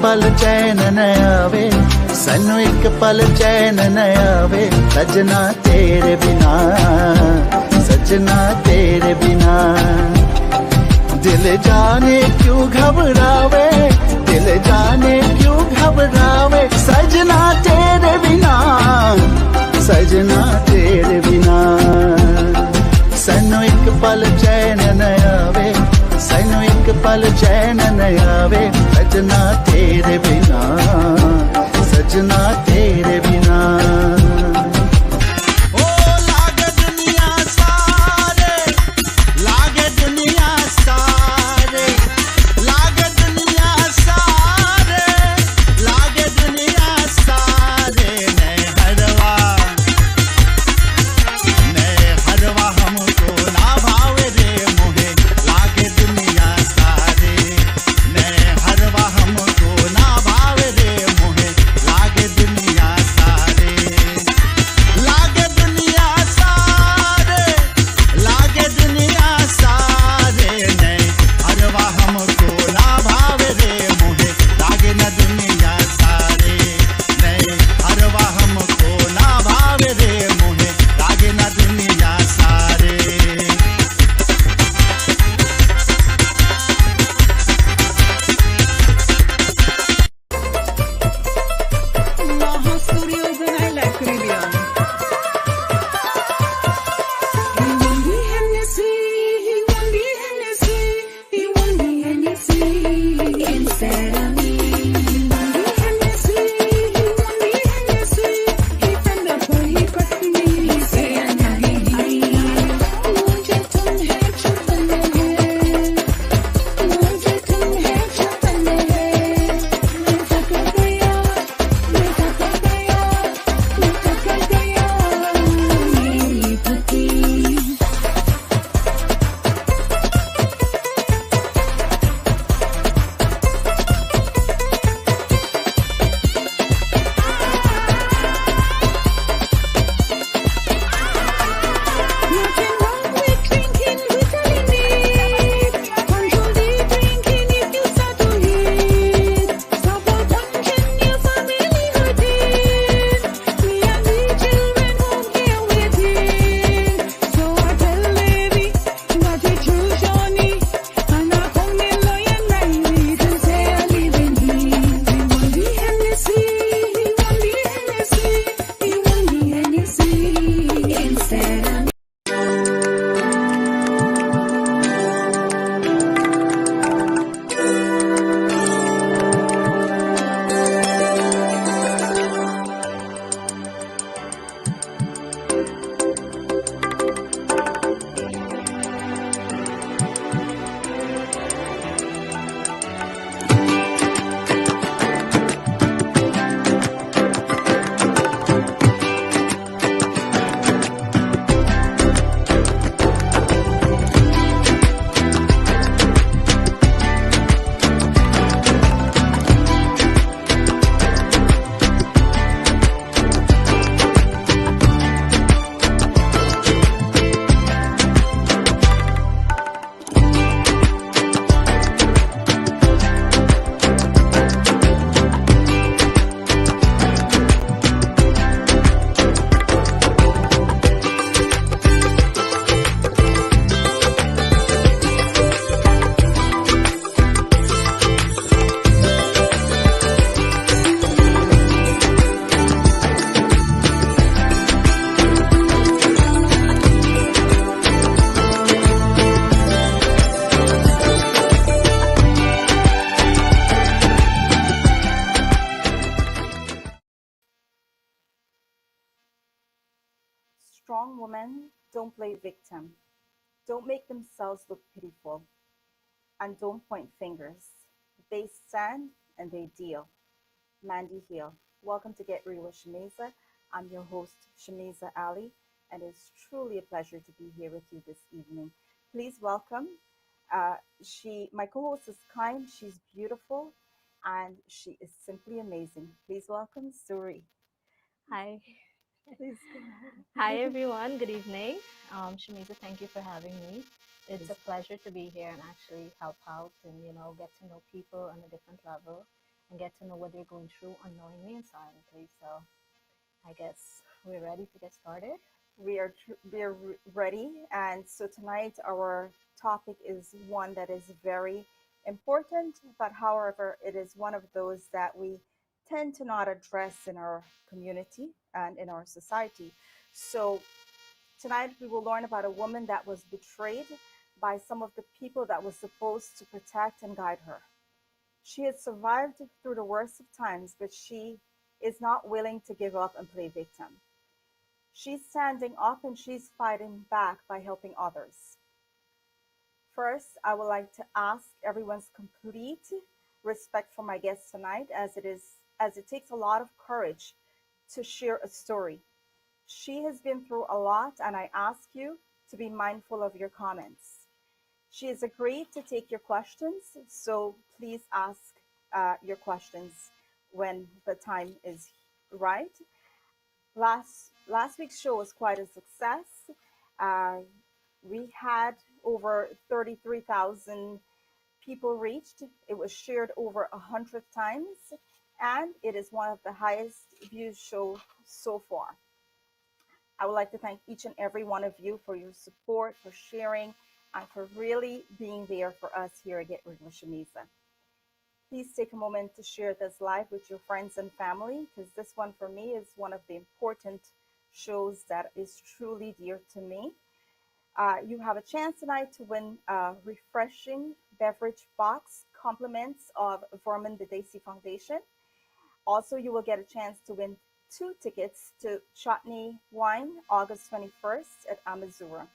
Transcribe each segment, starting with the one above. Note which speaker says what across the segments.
Speaker 1: पल चैन न आवे, सानू एक पल चैन न आवे, सजना तेरे बिना, सजना तेरे बिना। दिल जाने क्यों घबरावे, दिल जाने क्यों घबरावे, सजना तेरे बिना, सजना तेरे बिना। सानू एक पल चैन न आवे, सानू एक पल चैन न आवे, सजना तेरे बिना, सजना तेरे बिना। ओ लागे दुनिया सारे, लागे दुनिया सारे, लागे दुनिया सारे, लागे दुनिया सारे, नए हरवा हमको ना भावे रे मोहे, लागे दुनिया सारे, नए हरवा हमको ना भावे रे मोहे, लागे दुनिया सारे, लागे दुनिया सारे, लागे दुनिया सारे, नए हरवा हमको ना भावे रे मोहे, लागे न दुनिया सारे, नए हरवा हमको ना भावे रे मोहे, लागे न दुनिया सारे।
Speaker 2: Maha Studios and I like Caribbean. He won the Hennessy, he won the Hennessy, he won the Hennessy instead of me. He won the Hennessy, he won the Hennessy, he turned up or he cut me, he say I'm not he. मुझे तुम है छुपने हैं, मुझे तुम है छुपने हैं, मैं थक गया, मैं थक गया, मैं थक गया, मेरी पति। Nothing wrong with drinking Girdharie. Control the drinking if you start to hit. Stop out punching your family hurting. Me and the children home here waiting. So I tell baby that it's true, Johnny. And I come in low and right and say I live in here. He won the Hennessy, he won the Hennessy, he won the Hennessy instead of me.
Speaker 3: Strong women don't play victim, don't make themselves look pitiful, and don't point fingers. They stand and they deal. Mandy Hill. Welcome to Get Real with Shameeza. I'm your host, Shameeza Ali, and it's truly a pleasure to be here with you this evening. Please welcome. My co-host is kind, she's beautiful, and she is simply amazing. Please welcome Suri.
Speaker 4: Hi.
Speaker 3: Please go ahead.
Speaker 4: Hi, everyone. Good evening. Shameeza, thank you for having me. It's a
Speaker 3: Yes.
Speaker 4: pleasure to be here and actually help out and, get to know people on a different level and get to know what they're going through unknowingly and silently. So I guess we're ready to get started.
Speaker 3: We are ready, and so tonight our topic is one that is very important, but however, it is one of those that we tend to not address in our community and in our society. So tonight we will learn about a woman that was betrayed by some of the people that was supposed to protect and guide her. She has survived through the worst of times, but she is not willing to give up and play victim. She's standing up and she's fighting back by helping others. First, I would like to ask everyone's complete respect for my guest tonight, as it takes a lot of courage to share a story. She has been through a lot, and I ask you to be mindful of your comments. She has agreed to take your questions, so please ask your questions when the time is right. Last week's show was quite a success. Uh, we had over 33,000 people reached. It was shared over 100 times, and it is one of the highest viewed show so far. I would like to thank each and every one of you for your support, for sharing, and for really being there for us here at Get Rid of Shameeza. Please take a moment to share this live with your friends and family, because this one for me is one of the important shows that is truly dear to me. You have a chance tonight to win a refreshing beverage box, compliments of Vermin the Desi Foundation. Also, you will get a chance to win 2 tickets to Chutney Wine August 21st at Amazura.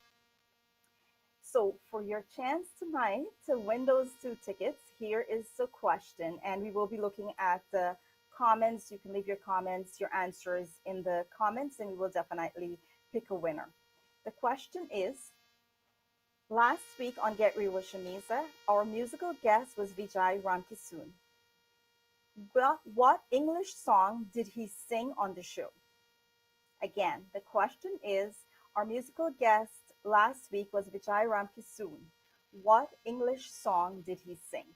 Speaker 3: So, for your chance tonight to win those 2 tickets, here is the question, and we will be looking at the comments. You can leave your comments, your answers in the comments, and we will definitely pick a winner. The question is, last week on Get Real with Shameeza, our musical guest was Vijay Ramkisoon. What English song did he sing on the show? Again, the question is, our musical guest last week was Vijay Ramkisoon. What English song did he sing?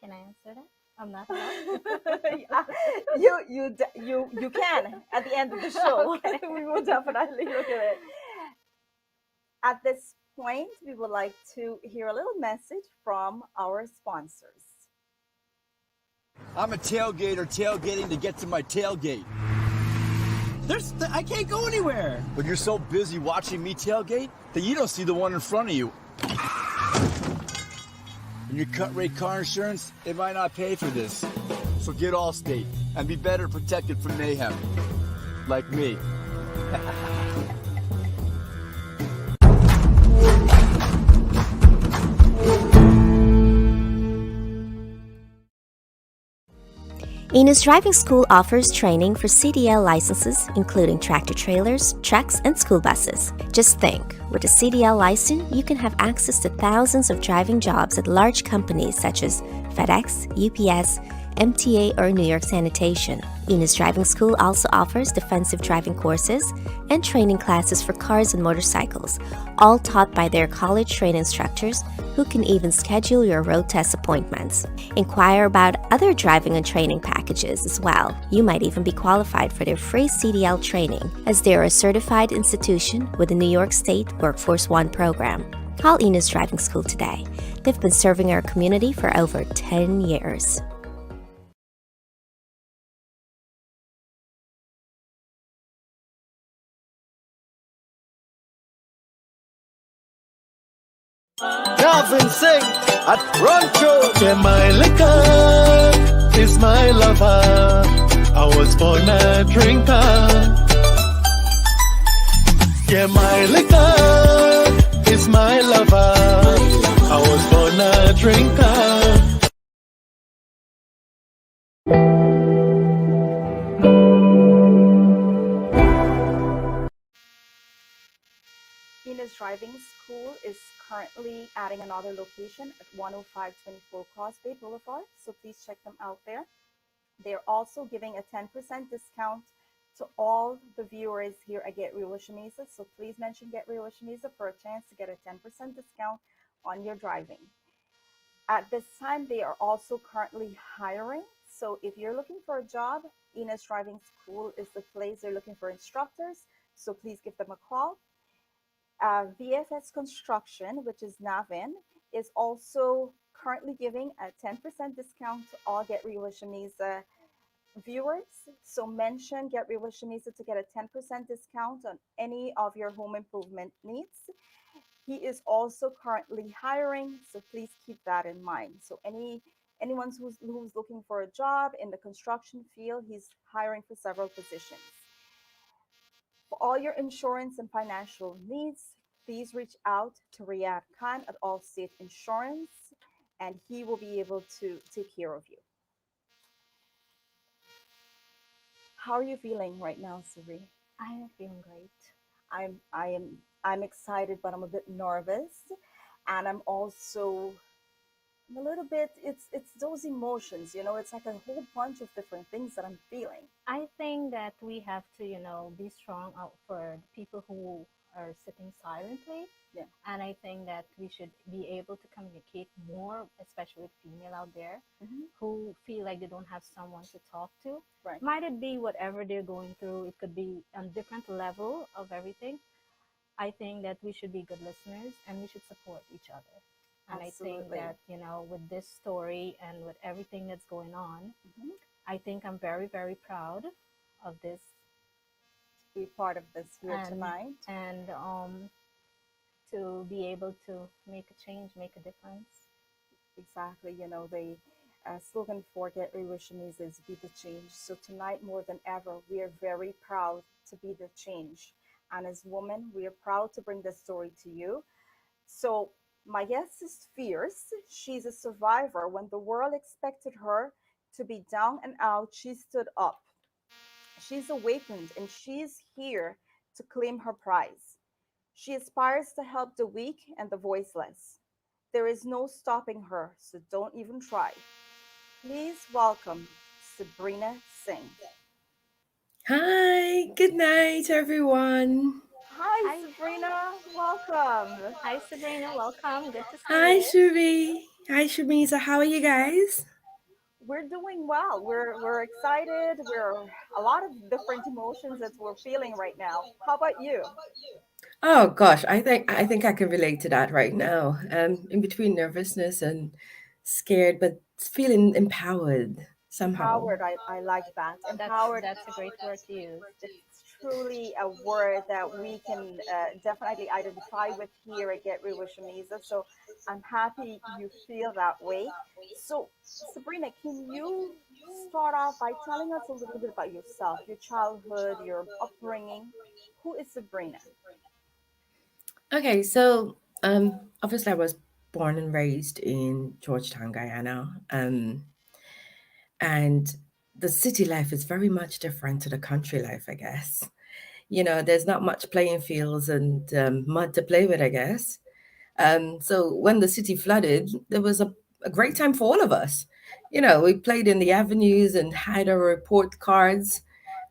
Speaker 4: Can I answer that? I'm not allowed.
Speaker 3: Yeah, you can at the end of the show.
Speaker 4: Okay.
Speaker 3: We will definitely look at it. At this point, we would like to hear a little message from our sponsors.
Speaker 5: I'm a tailgater tailgating to get to my tailgate.
Speaker 6: I can't go anywhere.
Speaker 5: But you're so busy watching me tailgate that you don't see the one in front of you. And your cut rate car insurance, it might not pay for this. So get Allstate and be better protected from mayhem. Like me.
Speaker 7: Enos Driving School offers training for CDL licenses, including tractor trailers, trucks, and school buses. Just think, with a CDL license, you can have access to thousands of driving jobs at large companies such as FedEx, UPS, MTA, or New York Sanitation. Enos Driving School also offers defensive driving courses and training classes for cars and motorcycles, all taught by their college-trained instructors who can even schedule your road test appointments. Inquire about other driving and training packages as well. You might even be qualified for their free CDL training, as they are a certified institution with the New York State Workforce One program. Call Enos Driving School today. They've been serving our community for over 10 years.
Speaker 6: Calvin Singh at Rancho. Yeah, my liquor is my lover. I was born a drinker. Yeah, my liquor is my lover. I was born a drinker.
Speaker 3: Enos Driving School is currently adding another location at 10524 Crosby Boulevard, so please check them out there. They're also giving a 10% discount to all the viewers here at Get Real with Shameeza, so please mention Get Real with Shameeza for a chance to get a 10% discount on your driving. At this time, they are also currently hiring, So if you're looking for a job, Enos Driving School is the place. They're looking for instructors. So please give them a call. VFS Construction, which is Navin, is also currently giving a 10% discount to all Get Real with Shameeza viewers. So mention Get Real with Shameeza to get a 10% discount on any of your home improvement needs. He is also currently hiring, so please keep that in mind. So anyone who's looking for a job in the construction field, he's hiring for several positions. For all your insurance and financial needs, please reach out to Riyad Khan at Allstate Insurance, and he will be able to take care of you. How are you feeling right now, Sari?
Speaker 4: I am feeling great.
Speaker 3: I'm excited, but I'm a bit nervous, and I'm also a little bit. It's those emotions, It's like a whole bunch of different things that I'm feeling.
Speaker 4: I think that we have to, be strong out for the people who are sitting silently.
Speaker 3: Yeah.
Speaker 4: And I think that we should be able to communicate more, especially with female out there who feel like they don't have someone to talk to.
Speaker 3: Right.
Speaker 4: Might it be whatever they're going through, it could be on different level of everything. I think that we should be good listeners and we should support each other. And I think
Speaker 3: Absolutely.
Speaker 4: that, with this story and with everything that's going on,
Speaker 3: Mhm.
Speaker 4: I think I'm very, very proud of this
Speaker 3: Be part of this here
Speaker 4: and
Speaker 3: tonight.
Speaker 4: to be able to make a change, make a difference.
Speaker 3: Exactly. The slogan for Get Real with Shameeza is "Be the Change." So tonight, more than ever, we are very proud to be the change. And as women, we are proud to bring this story to you. So my guest is fierce. She's a survivor. When the world expected her to be down and out, she stood up. She's awakened and she's here to claim her prize. She aspires to help the weak and the voiceless. There is no stopping her, so don't even try. Please welcome Sabrina Singh.
Speaker 8: Hi, good night, everyone.
Speaker 3: Hi,
Speaker 4: Hi,
Speaker 3: Sabrina. Welcome.
Speaker 4: hi, Sabrina. Welcome. Good to see
Speaker 8: Hi,
Speaker 4: you.
Speaker 8: Shuri. Hi, Shameeza. How are you guys?
Speaker 3: We're doing well. We're excited. We're a lot of different emotions that we're feeling right now. How about you?
Speaker 8: Oh gosh, I think I can relate to that right now. In between nervousness and scared, but feeling empowered somehow.
Speaker 3: Empowered. I like that.
Speaker 4: That's
Speaker 3: Empowered.
Speaker 4: that's a great word to use.
Speaker 3: It's truly a word that we can definitely identify with here at Get Real with Shamiza. So I'm happy you feel that way. So, Sabrina, can you start off by telling us a little bit about yourself, your childhood, your upbringing? Who is Sabrina?
Speaker 8: Okay, so obviously I was born and raised in Georgetown, Guyana. And the city life is very much different to the country life, I guess. There's not much playing fields and mud to play with, I guess. So when the city flooded, there was a great time for all of us. We played in the avenues and had our report cards,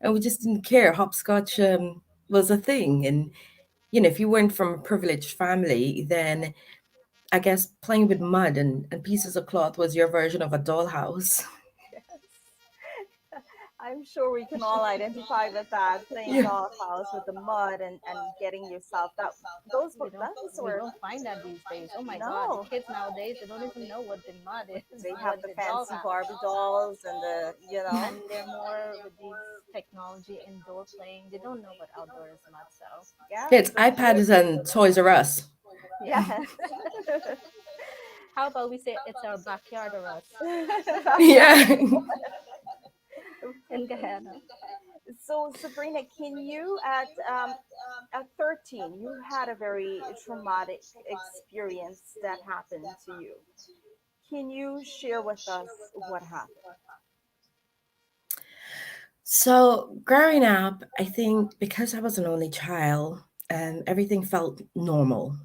Speaker 8: and we just didn't care. Hopscotch was a thing. And, if you weren't from a privileged family, then I guess playing with mud and pieces of cloth was your version of a dollhouse.
Speaker 3: I'm sure we can all identify with that, playing
Speaker 8: Yeah.
Speaker 3: dollhouse with the mud and getting yourself that
Speaker 4: We don't
Speaker 3: those
Speaker 4: we
Speaker 3: were
Speaker 4: don't find that these days. Oh my God, the
Speaker 3: no.
Speaker 4: kids nowadays they don't even know what the mud is,
Speaker 3: They have
Speaker 4: what
Speaker 3: the
Speaker 4: the
Speaker 3: fancy
Speaker 4: dollhouse,
Speaker 3: Barbie dolls and the.
Speaker 4: and they're more with these technology indoor playing. They don't know what outdoor is mud. So
Speaker 3: Yeah,
Speaker 8: It's
Speaker 3: so
Speaker 8: iPads and Toys R Us.
Speaker 4: yeah,
Speaker 3: yes.
Speaker 4: how about we say it's our backyard or us
Speaker 3: Backyard.
Speaker 8: Yeah.
Speaker 4: in Guyana?
Speaker 3: So Sabrina, can you at 13 you had a very traumatic experience that happened to you. Can you share with us what happened?
Speaker 8: So growing up, I think because I was an only child, everything felt normal.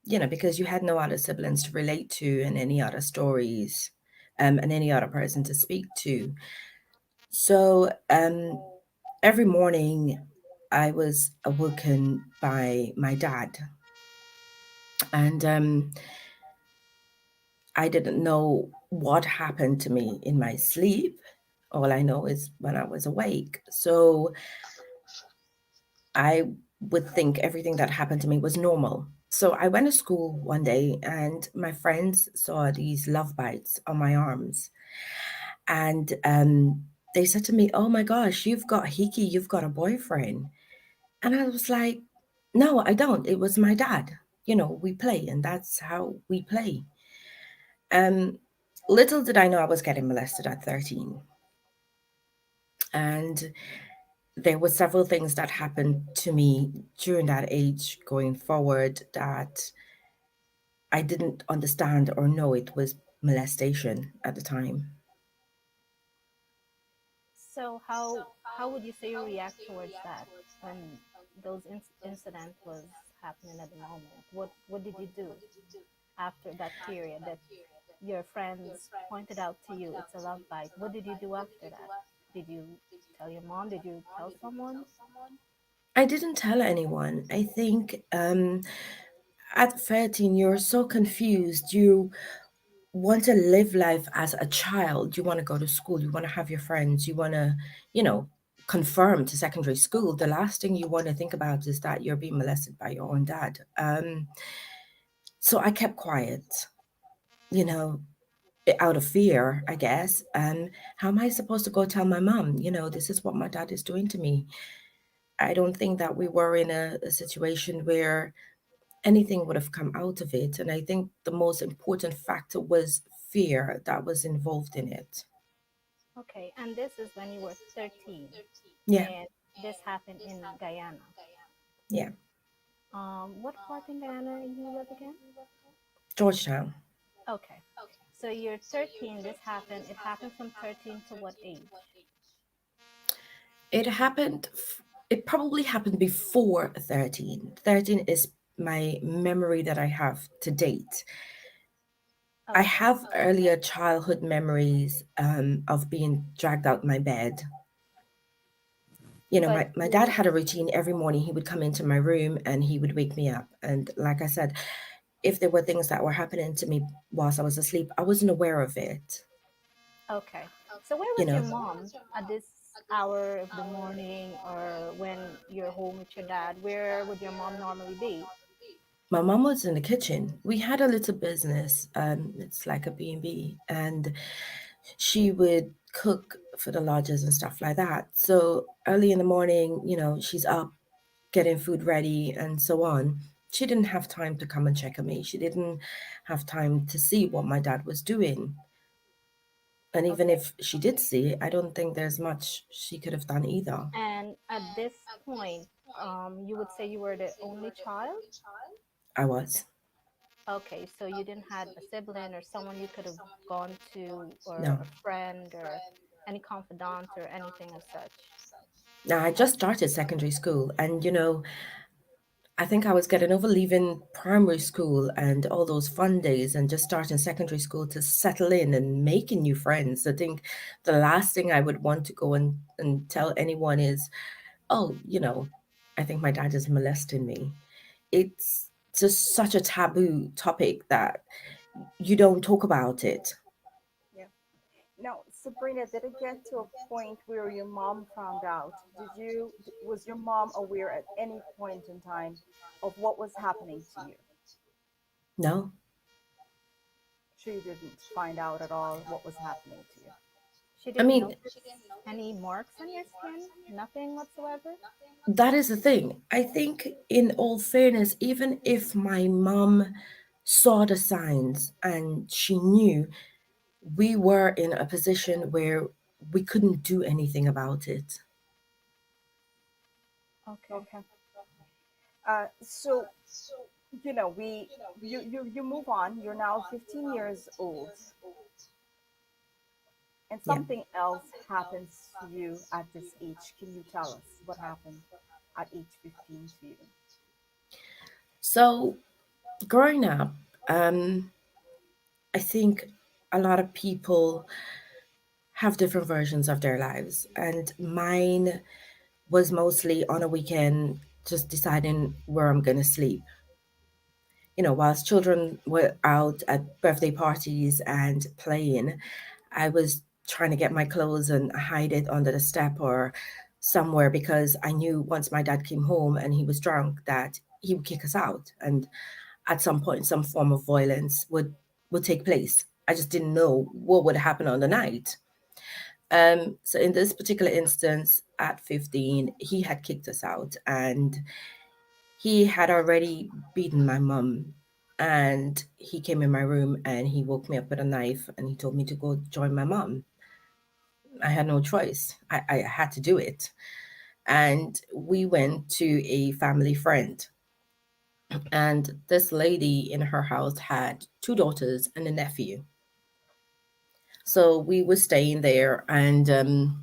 Speaker 8: Because you had no other siblings to relate to and any other stories, and any other person to speak to. So every morning I was awoken by my dad, and I didn't know what happened to me in my sleep. All I know is when I was awake. So I would think everything that happened to me was normal. So I went to school one day and my friends saw these love bites on my arms. And they said to me, "Oh my gosh, you've got hickey, you've got a boyfriend." And I was like, "No, I don't. It was my dad. We play, and that's how we play." Um, Little did I know I was getting molested at 13. And there were several things that happened to me during that age going forward that I didn't understand or know it was molestation at the time.
Speaker 4: So how would you say you react towards that when those incident was happening at the moment? What did you do after that period that your friends pointed out to you it's a love bite? What did you do after that? Did you tell your mom? Did you tell someone?
Speaker 8: I didn't tell anyone. I think at 13, you're so confused. You want to live life as a child. You want to go to school. You want to have your friends. You want to, you know, conform to secondary school. The last thing you want to think about is that you're being molested by your own dad. So I kept quiet, you know, out of fear, I guess. And how am I supposed to go tell my mom, this is what my dad is doing to me? I don't think that we were in a situation where anything would have come out of it. And I think the most important factor was fear that was involved in it.
Speaker 4: Okay, and this is when you were 13,
Speaker 8: Yeah,
Speaker 4: and this happened in Guyana.
Speaker 8: yeah.
Speaker 4: What part in Guyana you live again?
Speaker 8: Georgetown.
Speaker 4: Okay, so you're 13. This happened. It happened from 13 to what age?
Speaker 8: It happened, it probably happened before 13. 13 is my memory that I have to date. I
Speaker 4: Okay,
Speaker 8: have earlier childhood memories of being dragged out my bed.
Speaker 4: but
Speaker 8: My dad had a routine every morning. He would come into my room and he would wake me up. And like I said, if there were things that were happening to me whilst I was asleep, I wasn't aware of it.
Speaker 4: okay. So where
Speaker 8: You
Speaker 4: was your
Speaker 8: know,
Speaker 4: mom at this hour of the morning, or when you're home with your dad? Where would your mom normally be?
Speaker 8: my mom was in the kitchen. We had a little business. It's like a B&B, and she would cook for the lodges and stuff like that. So early in the morning, she's up getting food ready and so on. She didn't have time to come and check on me. She didn't have time to see what my dad was doing. And even
Speaker 3: Okay.
Speaker 8: if she did see, I don't think there's much she could have done either.
Speaker 4: And at this point, you would say you were the only child?
Speaker 8: I was.
Speaker 4: Okay, so you didn't had a sibling or someone you could have gone to, or
Speaker 8: No.
Speaker 4: a friend, or any confidant or anything of such.
Speaker 8: Now, I just started secondary school, and I think I was getting over leaving primary school and all those fun days and just starting secondary school to settle in and making new friends. I think the last thing I would want to go and tell anyone is, "Oh, I think my dad is molesting me." It's just such a taboo topic that you don't talk about it.
Speaker 3: Yeah. Now, Sabrina, did it get to a point where your mom found out? Was your mom aware at any point in time of what was happening to you?
Speaker 8: No,
Speaker 3: She didn't find out at all what was happening to you.
Speaker 4: She
Speaker 8: I
Speaker 4: didn't
Speaker 8: mean,
Speaker 4: notice any marks on your skin? Nothing whatsoever?
Speaker 8: that is the thing. I think, in all fairness, even if my mom saw the signs and she knew, we were in a position where we couldn't do anything about it.
Speaker 4: Okay.
Speaker 3: Okay. So you move on. You're now 15 years old, and
Speaker 8: Yeah.
Speaker 3: something else happens to you at this age. Can you tell us what happened at age 15 to you?
Speaker 8: So, growing up, um, I think a lot of people have different versions of their lives, and mine was mostly on a weekend just deciding where I'm going to sleep. Whilst children were out at birthday parties and playing, I was trying to get my clothes and hide it under the step or somewhere, because I knew once my dad came home and he was drunk that he would kick us out, and at some point some form of violence would take place. I just didn't know what would happen on the night. So in this particular instance, at 15, he had kicked us out, and he had already beaten my mum. And he came in my room and he woke me up with a knife and he told me to go join my mum. I had no choice. I had to do it. And we went to a family friend. And this lady in her house had two daughters and a nephew. So we were staying there. And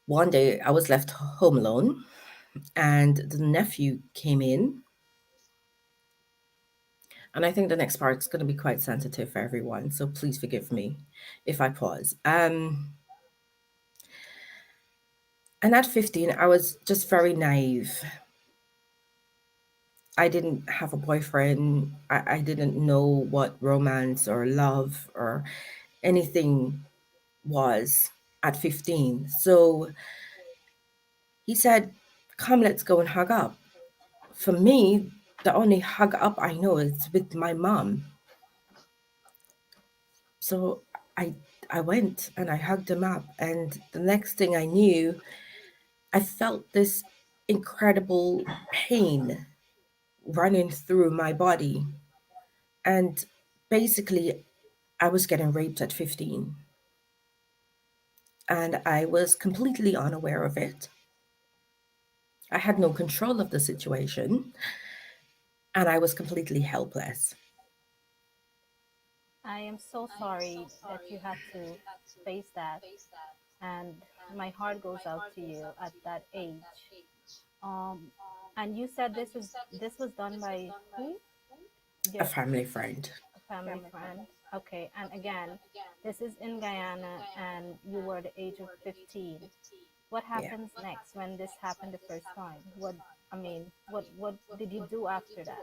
Speaker 8: one day I was left home alone. And the nephew came in. And I think the next part is going to be quite sensitive for everyone. So please forgive me if I pause. And at 15, I was just very naive. I didn't have a boyfriend. I didn't know what romance or love or anything was at 15. So he said, "Come, let's go and hug up." For me, the only hug up I know is with my mom. So I I went and I hugged him up, and the next thing I knew, I felt this incredible pain running through my body. And basically, I was getting raped at 15, and I was completely unaware of it. I had no control of the situation, and I was completely helpless.
Speaker 4: I am so sorry that you had to face that, and my heart goes out to you at that age. Um, and you said this was done by who?
Speaker 8: A
Speaker 4: Your
Speaker 8: family friend.
Speaker 4: a family friend. Okay, and again, this is in Guyana, and you were the age of 15. What
Speaker 8: Yeah.
Speaker 4: happens next when this happened the first time? What did you do after that?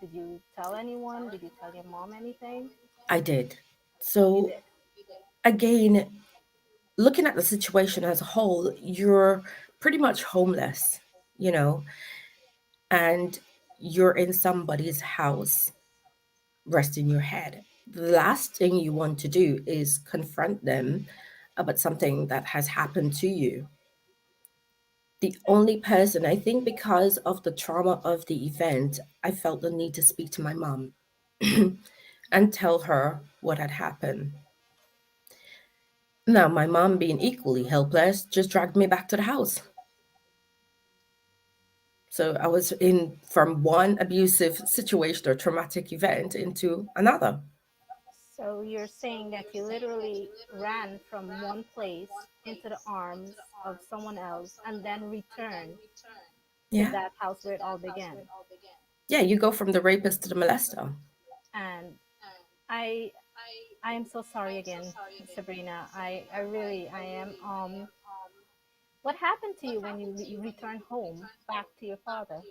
Speaker 4: Did you tell anyone? Did you tell your mom anything?
Speaker 8: I did.
Speaker 4: You
Speaker 8: So,
Speaker 4: did.
Speaker 8: again, looking at the situation as a whole, you're pretty much homeless, you know, and you're in somebody's house resting your head. The last thing you want to do is confront them about something that has happened to you. The only person, I think, because of the trauma of the event, I felt the need to speak to my mom and tell her what had happened. Now, my mom, being equally helpless, just dragged me back to the house. So I was in from one abusive situation or traumatic event into another.
Speaker 4: So you're saying that you literally ran from one place into the arms of someone else and then returned to
Speaker 8: Yeah.
Speaker 4: that house where it all began.
Speaker 8: Yeah, you go from the rapist to the molester.
Speaker 4: And I I am so sorry again, Sabrina. I really I am what happened to you when you returned home back to your father?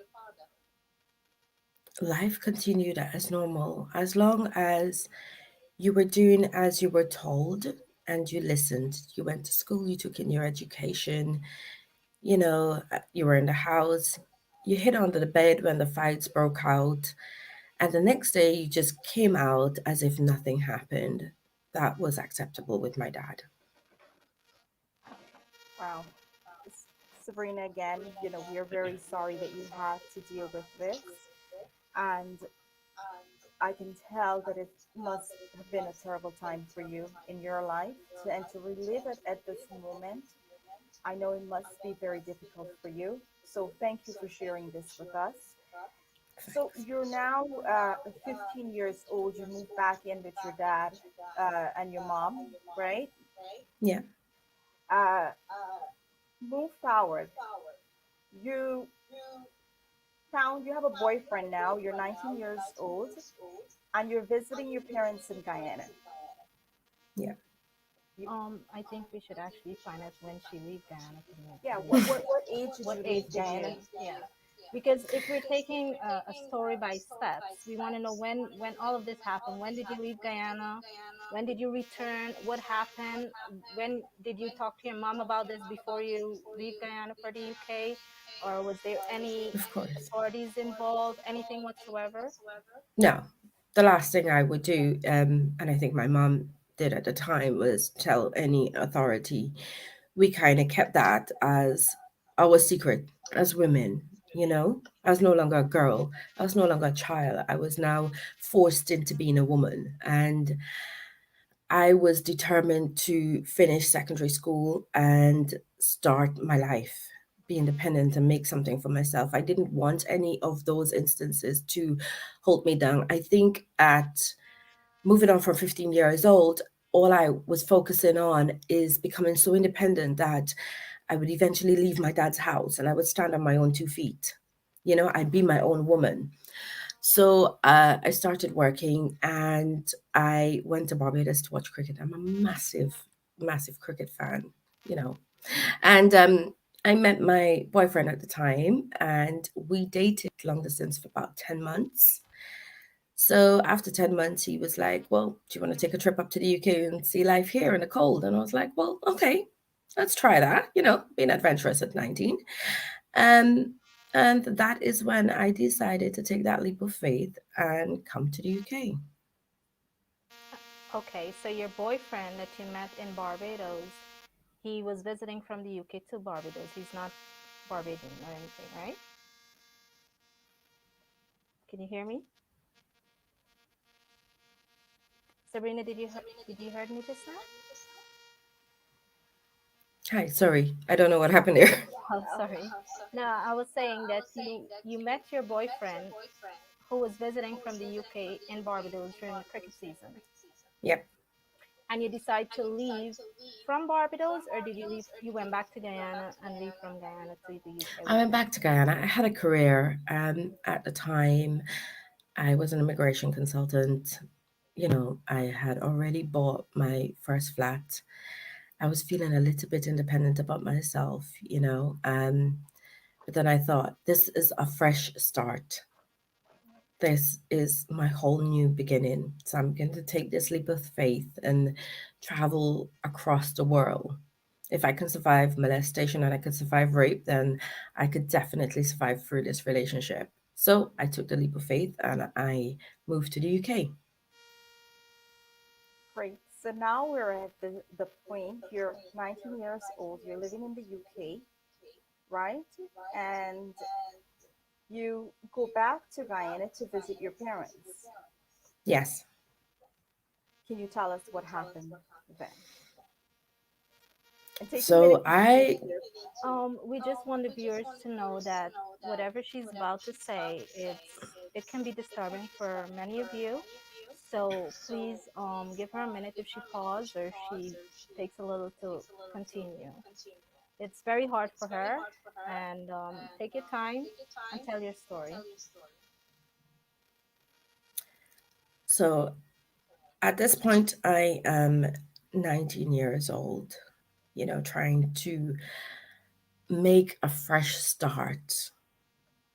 Speaker 8: Life continued as normal as long as you were doing as you were told and you listened. You went to school, you took in your education, you were in the house, you hid under the bed when the fights broke out, and the next day you just came out as if nothing happened. That was acceptable with my dad.
Speaker 3: Wow. Sabrina, again, we are very sorry that you had to deal with this. And I can tell that it must have been a terrible time for you in your life and to relive it at this moment. I know it must be very difficult for you. So thank you for sharing this with us. So you're now 15 years old. You moved back in with your dad and your mom, right?
Speaker 8: Yeah.
Speaker 3: Uh, Move forward. You found you have a boyfriend now. You're 19 years old, and you're visiting your parents in Guyana.
Speaker 8: Yeah.
Speaker 3: You,
Speaker 4: I think we should actually find out when she leave Guyana to move
Speaker 3: yeah.
Speaker 4: to
Speaker 3: What
Speaker 4: the
Speaker 3: what
Speaker 4: US.
Speaker 3: what age did
Speaker 4: What
Speaker 3: you
Speaker 4: age
Speaker 3: leave
Speaker 4: did you?
Speaker 3: Guyana?
Speaker 4: Yeah. Because if we're taking a story by steps, we want to know when all of this happened. When did you leave Guyana? When did you return? What happened? When did you talk to your mom about this before you leave Guyana for the UK? Or was there any
Speaker 8: Of course.
Speaker 4: authorities involved? Anything whatsoever?
Speaker 8: No, the last thing I would do, and I think my mom did at the time, was tell any authority. We kind of kept that as our secret as women, you know? I was no longer a girl. I was no longer a child. I was now forced into being a woman. And I was determined to finish secondary school and start my life, be independent and make something for myself. I didn't want any of those instances to hold me down. I think at moving on from 15 years old, all I was focusing on is becoming so independent that I would eventually leave my dad's house and I would stand on my own 2 feet. You know, I'd be my own woman. So I started working and I went to Barbados to watch cricket. I'm a massive, massive cricket fan, you know. And I met my boyfriend at the time and we dated long distance for about 10 months. So after 10 months, he was like, well, do you want to take a trip up to the UK and see life here in the cold? And I was like, well, okay, let's try that, you know, being adventurous at 19. Um, and that is when I decided to take that leap of faith and come to the UK.
Speaker 4: Okay, so your boyfriend that you met in Barbados, he was visiting from the UK to Barbados. He's not Barbadian or anything, right? Can you hear me? Sabrina, did you heard me just now?
Speaker 8: Hi, sorry, I don't know what happened there.
Speaker 4: Oh, sorry. No, I was saying that you met your boyfriend who was visiting from the UK in Barbados during the cricket season,
Speaker 8: Yep.
Speaker 4: and you decide to leave from Barbados, or did you leave? You went back to Guyana and leave from Guyana to the UK
Speaker 8: I
Speaker 4: with
Speaker 8: went
Speaker 4: him.
Speaker 8: back to Guyana. I had a career. At the time, I was an immigration consultant. You know, I had already bought my first flat. I was feeling a little bit independent about myself, you know. But then I thought, this is a fresh start. This is my whole new beginning. So I'm going to take this leap of faith and travel across the world. If I can survive molestation and I could survive rape, then I could definitely survive through this relationship. So I took the leap of faith and I moved to the UK.
Speaker 3: Great. So now we're at the point you're 19 years old, you're living in the UK, right? And you go back to Guyana to visit your parents.
Speaker 8: Yes.
Speaker 3: Can you tell us what happened then? And take a
Speaker 8: So
Speaker 3: minute to breathe
Speaker 8: I,
Speaker 3: here.
Speaker 4: We just want the viewers to know that whatever she's about to say, it can be disturbing for many of you. So please give her a minute if she pauses or if she takes a little to continue. It's very hard for her, and take your time and tell your story.
Speaker 8: so at this point, I am 19 years old, you know, trying to make a fresh start,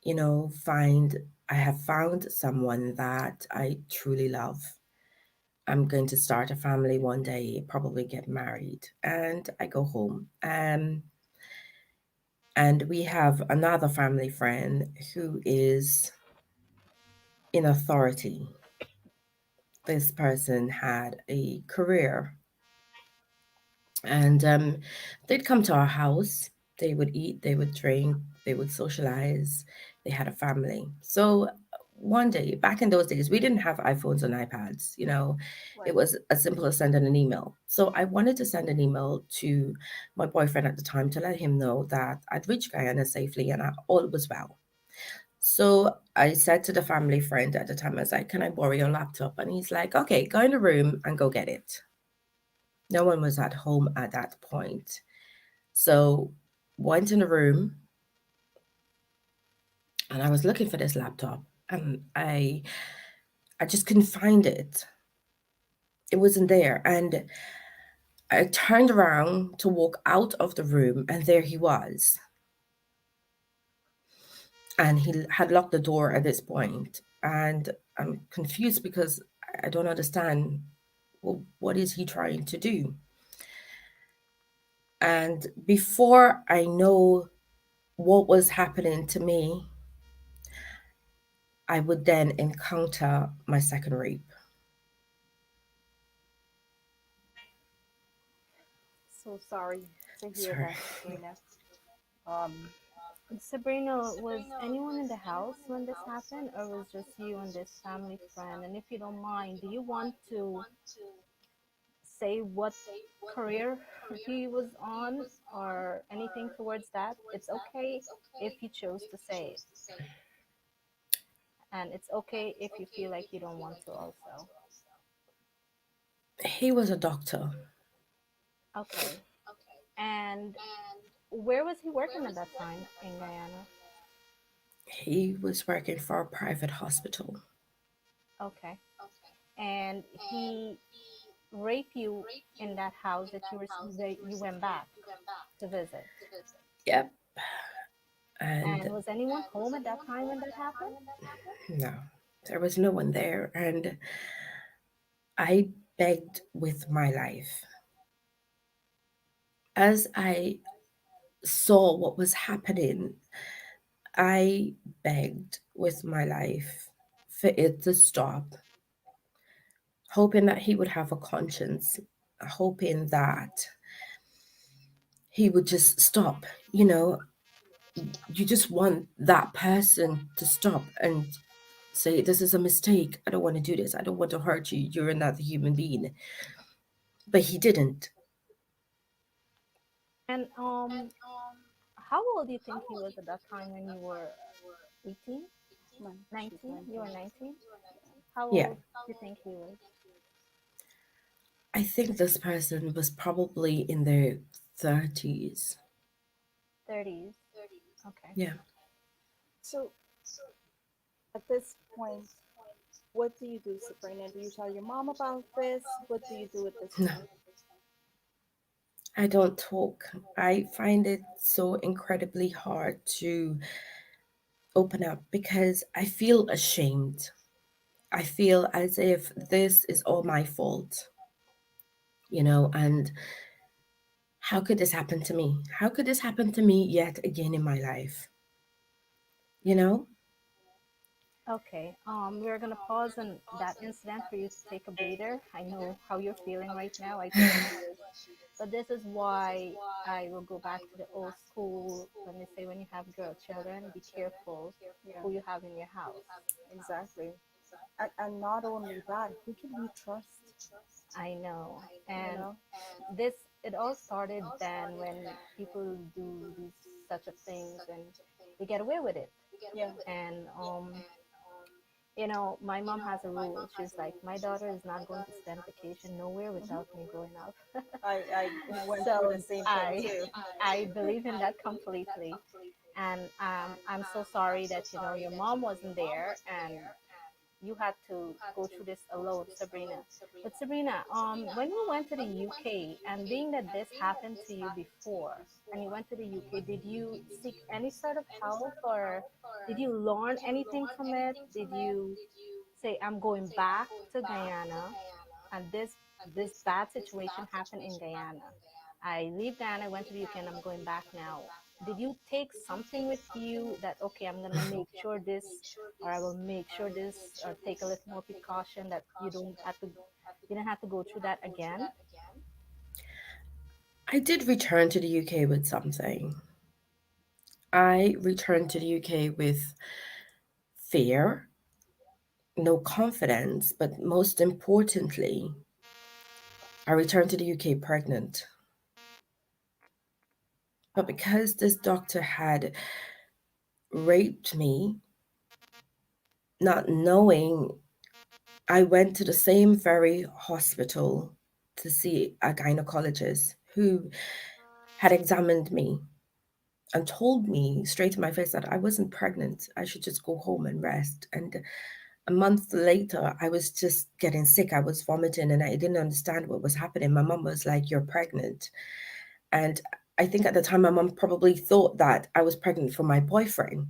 Speaker 8: you know, I have found someone that I truly love. I'm going to start a family one day, probably get married, and I go home. And we have another family friend who is in authority. This person had a career and they'd come to our house. They would eat, they would drink, they would socialize. They had a family. So one day, back in those days, we didn't have iPhones and iPads. You know, it
Speaker 3: Right.
Speaker 8: was as simple as sending an email. So I wanted to send an email to my boyfriend at the time to let him know that I'd reached Guyana safely and all was well. So I said to the family friend at the time, I was like, "Can I borrow your laptop?" And he's like, "Okay, go in the room and go get it." No one was at home at that point. So went in the room and I was looking for this laptop and I just couldn't find it. It wasn't there. And I turned around to walk out of the room and there he was. and he had locked the door at this point. And I'm confused because I don't understand, well, what is he trying to do? And before I know what was happening to me, I would then encounter my second rape.
Speaker 3: So sorry to hear
Speaker 8: Sorry.
Speaker 3: that, Sabrina.
Speaker 4: Sabrina, was anyone in the house when this happened, or was just you and this family friend? And if you don't mind, do you want to say what career he was on or anything towards that? It's okay if you chose to say it, and it's okay if you feel like you don't want to also.
Speaker 8: He was a doctor.
Speaker 4: Okay. And where was he working at that time in Guyana?
Speaker 8: He was working for a private hospital.
Speaker 4: Okay. And he raped you in that house that that you went back to visit.
Speaker 8: Yep. And
Speaker 4: And was anyone home at that time when that happened?
Speaker 8: no, there was no one there. And I begged with my life. As I saw what was happening, I begged with my life for it to stop, hoping that he would have a conscience, hoping that he would just stop. You know, you just want that person to stop and say, "This is a mistake. I don't want to do this. I don't want to hurt you. You're another human being." But he didn't.
Speaker 4: And how old do you think he was at that time when you were 18,
Speaker 3: No, she's
Speaker 4: 19? You were
Speaker 3: 19.
Speaker 4: 19? How
Speaker 8: Yeah,
Speaker 4: old do you think he was?
Speaker 8: I think this person was probably in their 30s.
Speaker 4: 30s. Okay.
Speaker 8: Yeah.
Speaker 3: So at this point, what do you do, Sabrina? Do you tell your mom about this? What do you do at this
Speaker 8: No,
Speaker 3: point?
Speaker 8: I don't talk. I find it so incredibly hard to open up because I feel ashamed. I feel as if this is all my fault, and how could this happen to me? How could this happen to me yet again in my life? You know?
Speaker 4: Okay. We're gonna pause on that incident for you to take a breather. I know how you're feeling right now. I bless you. But this is why I will go back to the old school when they say when you have girl children, be careful
Speaker 3: Yeah,
Speaker 4: who you have in your house.
Speaker 3: exactly. And not only that, who can we trust?
Speaker 4: I know.
Speaker 3: You
Speaker 4: And
Speaker 3: know?
Speaker 4: this it all started then when people do these such of things and they get away with it.
Speaker 3: Yeah,
Speaker 4: And my mom has a rule. She's like, my daughter is not going to spend vacation nowhere without me going out.
Speaker 3: I went through the
Speaker 4: So
Speaker 3: same thing
Speaker 4: I
Speaker 3: too.
Speaker 4: I believe in that completely. And I'm so sorry that your mom wasn't there and you had to go through this alone, Sabrina. But Sabrina, when you went to the UK and being that this happened to you before and you went to the UK, did you seek any sort of help or did you learn anything from it? Did you say, I'm going back to Guyana and this bad situation happened in Guyana. I leave Guyana, went to the UK, and I'm going back now. Did you take something with you that okay, I'm gonna make sure this, or I will make sure this, or take a little more precaution that you don't have to go through that again?
Speaker 8: I did return to the UK with something. I returned to the UK with fear, no confidence, but most importantly, I returned to the UK pregnant. But because this doctor had raped me, not knowing, I went to the same very hospital to see a gynecologist who had examined me and told me straight in my face that I wasn't pregnant. I should just go home and rest. And a month later, I was just getting sick. I was vomiting and I didn't understand what was happening. My mom was like, "You're pregnant." And I think at the time, my mom probably thought that I was pregnant for my boyfriend.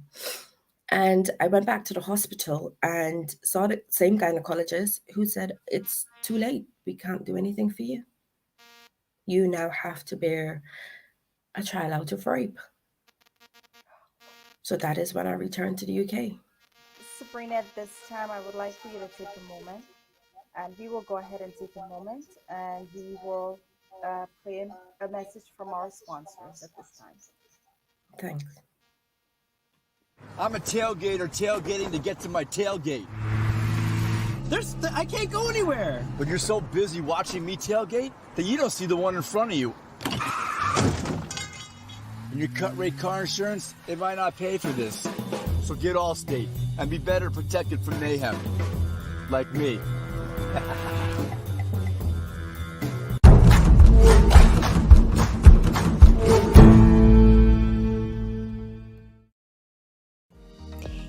Speaker 8: And I went back to the hospital and saw the same gynecologist who said, "It's too late. We can't do anything for you. You now have to bear a child out of rape." So that is when I returned to the UK.
Speaker 3: Sabrina, at this time, I would like for you to take a moment, and we will go ahead and take a moment, and we will play a message from our sponsors at this time.
Speaker 8: Thanks.
Speaker 5: I'm a tailgater tailgating to get to my tailgate.
Speaker 6: I can't go anywhere.
Speaker 5: But you're so busy watching me tailgate that you don't see the one in front of you. And your cut rate car insurance, it might not pay for this. So get Allstate and be better protected from mayhem. Like me.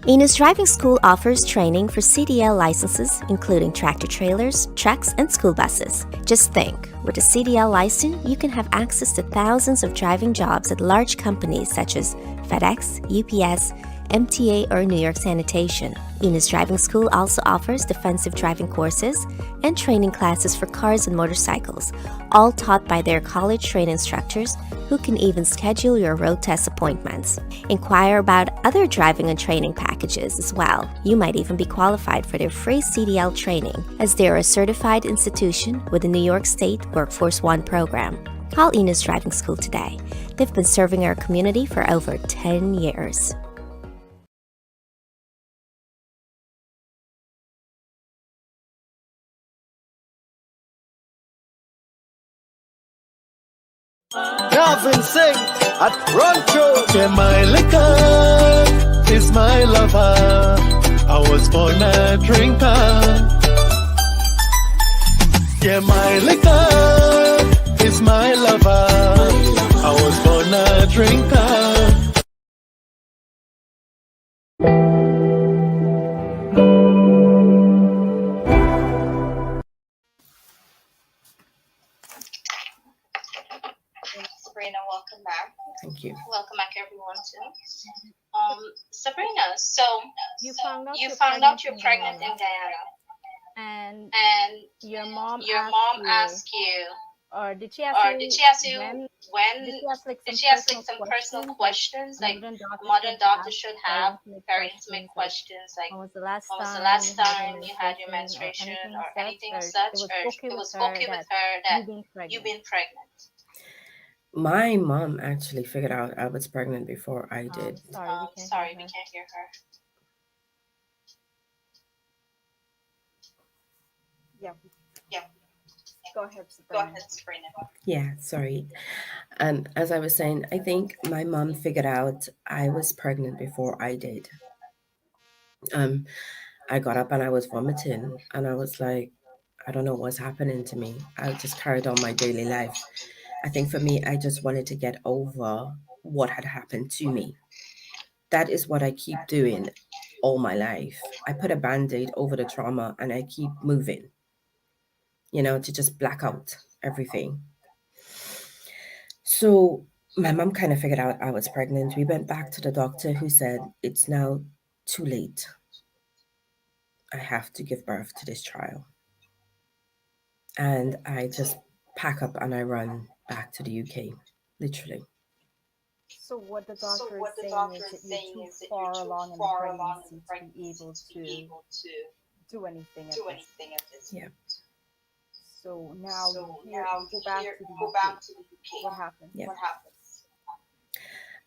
Speaker 7: Enos Driving School offers training for CDL licenses, including tractor trailers, trucks, and school buses. Just think, with a CDL license, you can have access to thousands of driving jobs at large companies such as FedEx, UPS, MTA, or New York Sanitation. Enos Driving School also offers defensive driving courses and training classes for cars and motorcycles, all taught by their college-trained instructors who can even schedule your road test appointments. Inquire about other driving and training packages as well. You might even be qualified for their free CDL training, as they are a certified institution with the New York State Workforce One program. Call Enos Driving School today. They've been serving our community for over 10 years.
Speaker 6: Gavin Singh at Rancho. Yeah, my liquor is my lover. I was born a drinker. Yeah, my liquor is my lover. I was born a drinker.
Speaker 9: Sabrina, welcome back.
Speaker 8: Thank you.
Speaker 9: Welcome back, everyone, too. Sabrina, so
Speaker 4: You found out
Speaker 9: you
Speaker 4: you're
Speaker 9: found out you're
Speaker 4: pregnant
Speaker 9: pregnant in Guyana,
Speaker 4: and
Speaker 9: and
Speaker 4: your mom
Speaker 9: your
Speaker 4: asked
Speaker 9: mom
Speaker 4: you,
Speaker 9: asked you,
Speaker 4: or did she ask
Speaker 9: or
Speaker 4: you
Speaker 9: did she ask you
Speaker 4: when?
Speaker 9: when?
Speaker 4: Did she ask like
Speaker 9: Did
Speaker 4: some
Speaker 9: she ask
Speaker 4: personal
Speaker 9: some personal
Speaker 4: questions,
Speaker 9: questions,
Speaker 4: like
Speaker 9: like
Speaker 4: a
Speaker 9: modern doctor should have
Speaker 4: very
Speaker 9: very
Speaker 4: intimate
Speaker 9: intimate
Speaker 4: questions,
Speaker 9: questions, like
Speaker 4: like when was the last
Speaker 9: when was the
Speaker 4: time
Speaker 9: last
Speaker 4: you had
Speaker 9: time you had your menstruation or anything as
Speaker 4: or it
Speaker 9: such,
Speaker 4: was
Speaker 9: or
Speaker 4: okay
Speaker 9: it
Speaker 4: with
Speaker 9: was
Speaker 4: her
Speaker 9: okay with
Speaker 4: that
Speaker 9: her that
Speaker 4: you've been
Speaker 9: you've
Speaker 4: pregnant?
Speaker 9: been pregnant?
Speaker 8: My mom actually figured out I was pregnant before I did.
Speaker 4: Sorry, we can't
Speaker 9: Sorry,
Speaker 4: hear
Speaker 9: we
Speaker 4: her.
Speaker 9: can't hear her.
Speaker 3: Yeah,
Speaker 9: Yeah,
Speaker 3: go ahead,
Speaker 9: go
Speaker 3: Sabrina.
Speaker 9: ahead, Sabrina.
Speaker 8: Yeah, sorry. As I was saying, I think my mom figured out I was pregnant before I did. Um, I got up and I was vomiting, and I was like, I don't know what's happening to me. I just carried on my daily life. I think for me, I just wanted to get over what had happened to me. That is what I keep doing all my life. I put a band aid over the trauma and I keep moving, to just black out everything. So my mom kind of figured out I was pregnant. We went back to the doctor who said, "It's now too late. I have to give birth to this child." And I just pack up and I run back to the UK, literally.
Speaker 3: So what the doctor is
Speaker 9: What the
Speaker 3: saying
Speaker 9: doctor
Speaker 3: is
Speaker 9: is
Speaker 3: that you're
Speaker 9: saying
Speaker 3: too
Speaker 9: is that you're
Speaker 3: far
Speaker 9: too
Speaker 3: along in the
Speaker 9: far along in
Speaker 3: pregnancy
Speaker 9: the
Speaker 3: to be
Speaker 9: pregnancy
Speaker 3: able
Speaker 9: to be
Speaker 3: to
Speaker 9: able to
Speaker 3: do anything at
Speaker 9: do
Speaker 3: this.
Speaker 9: anything at this.
Speaker 8: Yeah.
Speaker 3: So now
Speaker 9: So
Speaker 3: you
Speaker 9: now
Speaker 3: go back
Speaker 9: here,
Speaker 3: to the
Speaker 9: go
Speaker 3: UK.
Speaker 9: back to the UK.
Speaker 3: What happened?
Speaker 8: Yeah.
Speaker 9: What happens?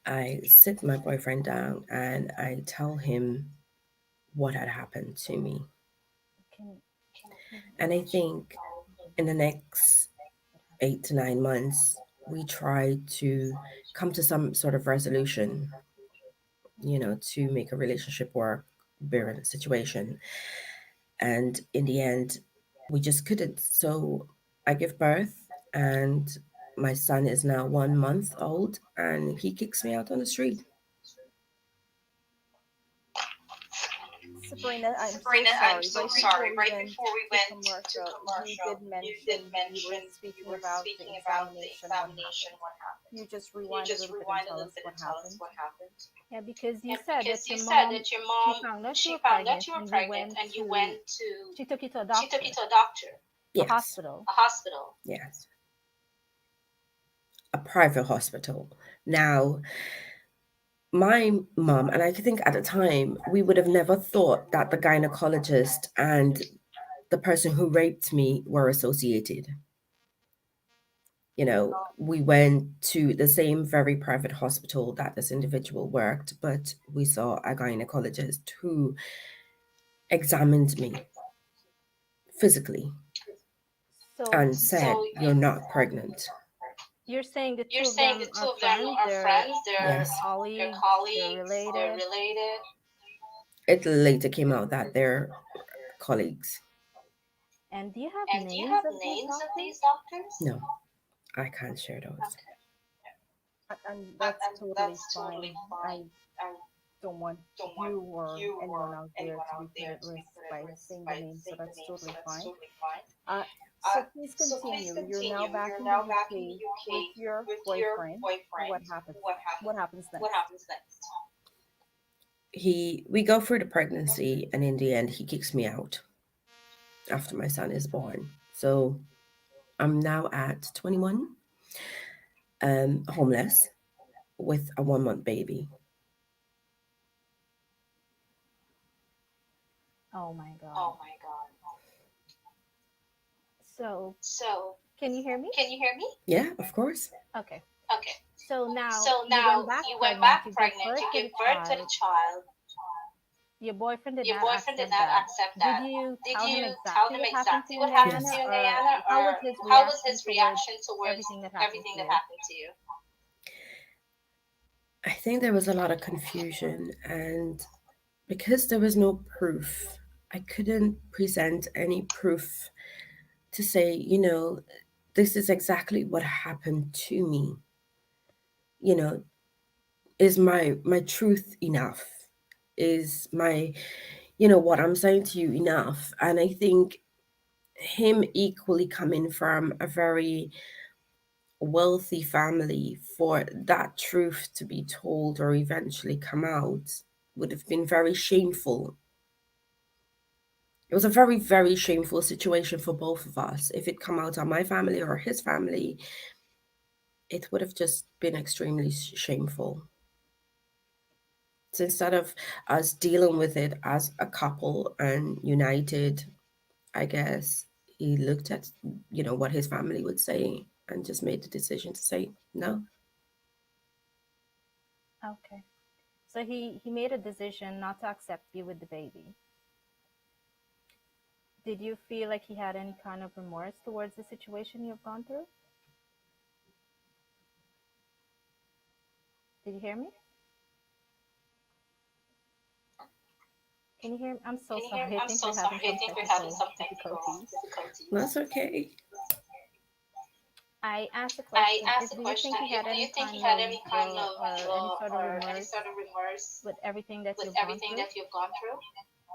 Speaker 8: I sit my boyfriend down and I tell him what had happened to me.
Speaker 3: Can
Speaker 8: And I think in the next 8 to 9 months, we try to come to some sort of resolution, to make a relationship work, bear in a situation. And in the end, we just couldn't. So I give birth, and my son is now 1 month old, and he kicks me out on the street.
Speaker 3: Sabrina, I'm so
Speaker 9: Sabrina, I'm
Speaker 3: sorry.
Speaker 9: so
Speaker 3: Right
Speaker 9: sorry.
Speaker 3: before we
Speaker 9: Right
Speaker 3: went
Speaker 9: before we
Speaker 3: to
Speaker 9: went to
Speaker 3: commercial, you
Speaker 9: commercial,
Speaker 3: did
Speaker 9: you did
Speaker 3: mention you were
Speaker 9: mention you
Speaker 3: speaking
Speaker 9: were
Speaker 3: about the
Speaker 9: speaking about the
Speaker 3: examination. What
Speaker 9: examination.
Speaker 3: happened?
Speaker 9: What happened?
Speaker 3: you just rewind a little bit and tell us what happened?
Speaker 4: Yeah, because you
Speaker 9: Yeah,
Speaker 4: said
Speaker 9: because
Speaker 4: that
Speaker 9: you
Speaker 4: your
Speaker 9: said
Speaker 4: mom,
Speaker 9: that your
Speaker 4: she
Speaker 9: mom,
Speaker 4: found out you
Speaker 9: she
Speaker 4: were
Speaker 9: found out
Speaker 4: pregnant
Speaker 9: you were
Speaker 4: and you
Speaker 9: pregnant
Speaker 4: went
Speaker 9: and you
Speaker 4: to,
Speaker 9: went to,
Speaker 4: she took you to a
Speaker 9: she took you
Speaker 4: doctor,
Speaker 9: to a doctor,
Speaker 4: a
Speaker 8: Yes,
Speaker 4: hospital.
Speaker 9: a hospital.
Speaker 8: yes, a private hospital. Now, my mom, and I think at the time, we would have never thought that the gynecologist and the person who raped me were associated. We went to the same very private hospital that this individual worked, but we saw a gynecologist who examined me physically
Speaker 4: So
Speaker 8: and said, "You're not pregnant."
Speaker 4: you're saying the
Speaker 9: You're
Speaker 4: two of
Speaker 9: saying
Speaker 4: them
Speaker 9: the two
Speaker 4: are
Speaker 9: of them
Speaker 4: friends,
Speaker 9: are
Speaker 4: they're
Speaker 9: friends,
Speaker 8: Yes.
Speaker 9: they're
Speaker 4: colleagues, they're
Speaker 9: colleagues, they're
Speaker 4: related.
Speaker 9: related.
Speaker 8: It later came out that they're colleagues.
Speaker 4: And do you have
Speaker 9: And do you
Speaker 4: names
Speaker 9: have
Speaker 4: of these
Speaker 9: names of these
Speaker 4: doctors?
Speaker 9: doctors?
Speaker 8: No, I can't share those.
Speaker 9: Okay.
Speaker 3: And that's
Speaker 9: And
Speaker 3: totally
Speaker 9: that's
Speaker 3: fine.
Speaker 9: totally fine.
Speaker 3: I
Speaker 9: I
Speaker 3: don't want
Speaker 9: don't want
Speaker 3: you or
Speaker 9: you
Speaker 3: anyone
Speaker 9: or
Speaker 3: out there
Speaker 9: anyone
Speaker 3: to be
Speaker 9: out
Speaker 3: put
Speaker 9: there
Speaker 3: at
Speaker 9: to be
Speaker 3: risk
Speaker 9: put at
Speaker 3: by
Speaker 9: risk
Speaker 3: saying the
Speaker 9: by
Speaker 3: name, so
Speaker 9: saying the
Speaker 3: that's
Speaker 9: name, so
Speaker 3: totally
Speaker 9: that's
Speaker 3: fine.
Speaker 9: totally fine.
Speaker 3: So please
Speaker 9: So please
Speaker 3: continue. You're now
Speaker 9: continue.
Speaker 3: back
Speaker 9: You're
Speaker 3: in the
Speaker 9: now back in the
Speaker 3: UK with
Speaker 9: UK
Speaker 3: your
Speaker 9: with your
Speaker 3: boyfriend. What
Speaker 9: boyfriend.
Speaker 3: happens?
Speaker 9: What
Speaker 3: What
Speaker 9: happens?
Speaker 3: happens
Speaker 9: What
Speaker 3: next?
Speaker 9: happens next?
Speaker 8: We go through the pregnancy, and in the end, he kicks me out after my son is born. So I'm now at 21, homeless with a 1 month baby.
Speaker 4: Oh my God.
Speaker 9: Oh my God.
Speaker 4: So
Speaker 9: So
Speaker 4: can you hear me?
Speaker 9: can you hear me?
Speaker 8: Yeah, of course.
Speaker 4: Okay.
Speaker 9: Okay.
Speaker 4: So now
Speaker 9: So
Speaker 4: you went
Speaker 9: now
Speaker 4: back
Speaker 9: you went
Speaker 4: pregnant,
Speaker 9: back
Speaker 4: you gave
Speaker 9: pregnant.
Speaker 4: birth
Speaker 9: You
Speaker 4: to the
Speaker 9: give birth to the
Speaker 4: child.
Speaker 9: child.
Speaker 4: Your boyfriend did
Speaker 9: Your
Speaker 4: not
Speaker 9: boyfriend did
Speaker 4: accept
Speaker 9: not
Speaker 4: that.
Speaker 9: accept
Speaker 4: Did
Speaker 9: that.
Speaker 4: you
Speaker 9: Did
Speaker 4: tell him
Speaker 9: you tell
Speaker 4: exactly
Speaker 9: him
Speaker 4: what happened to
Speaker 9: exactly
Speaker 4: you
Speaker 9: what
Speaker 4: in
Speaker 9: happened
Speaker 8: Yes.
Speaker 9: to
Speaker 4: Guyana,
Speaker 9: you in
Speaker 4: or
Speaker 9: Guyana,
Speaker 4: how
Speaker 9: or
Speaker 4: was his
Speaker 9: how was
Speaker 4: reaction
Speaker 9: his
Speaker 4: towards
Speaker 9: reaction towards
Speaker 4: everything that happened
Speaker 9: everything
Speaker 4: to
Speaker 9: that
Speaker 4: you?
Speaker 9: happened to you?
Speaker 8: I think there was a lot of confusion, and because there was no proof, I couldn't present any proof to say, this is exactly what happened to me. You know, is my truth enough? Is my, what I'm saying to you enough? And I think him equally coming from a very wealthy family, for that truth to be told or eventually come out would have been very shameful. It was a very, very shameful situation for both of us. If it come out on my family or his family, it would have just been extremely shameful. So instead of us dealing with it as a couple and united, I guess he looked at, what his family would say and just made the decision to say no.
Speaker 4: Okay. So he made a decision not to accept you with the baby. Did you feel like he had any kind of remorse towards the situation you've gone through? Did you hear me? Can you hear me? I'm so
Speaker 9: Can you hear me?
Speaker 4: sorry. I
Speaker 9: I'm
Speaker 4: think
Speaker 9: so
Speaker 4: we're having
Speaker 9: sorry. I
Speaker 4: some
Speaker 9: think we're having
Speaker 4: technical
Speaker 9: some technical
Speaker 4: difficulties.
Speaker 9: difficulties.
Speaker 8: That's okay.
Speaker 4: I asked the
Speaker 9: I
Speaker 4: question,
Speaker 9: asked
Speaker 4: if
Speaker 9: the
Speaker 4: do you
Speaker 9: question,
Speaker 4: think he had
Speaker 9: do you
Speaker 4: any
Speaker 9: think he
Speaker 4: kind
Speaker 9: had
Speaker 4: of
Speaker 9: any kind of
Speaker 4: or any sort of
Speaker 9: or any
Speaker 4: remorse
Speaker 9: sort of remorse
Speaker 4: with everything that
Speaker 9: with
Speaker 4: you've gone
Speaker 9: everything
Speaker 4: through?
Speaker 9: that you've gone through?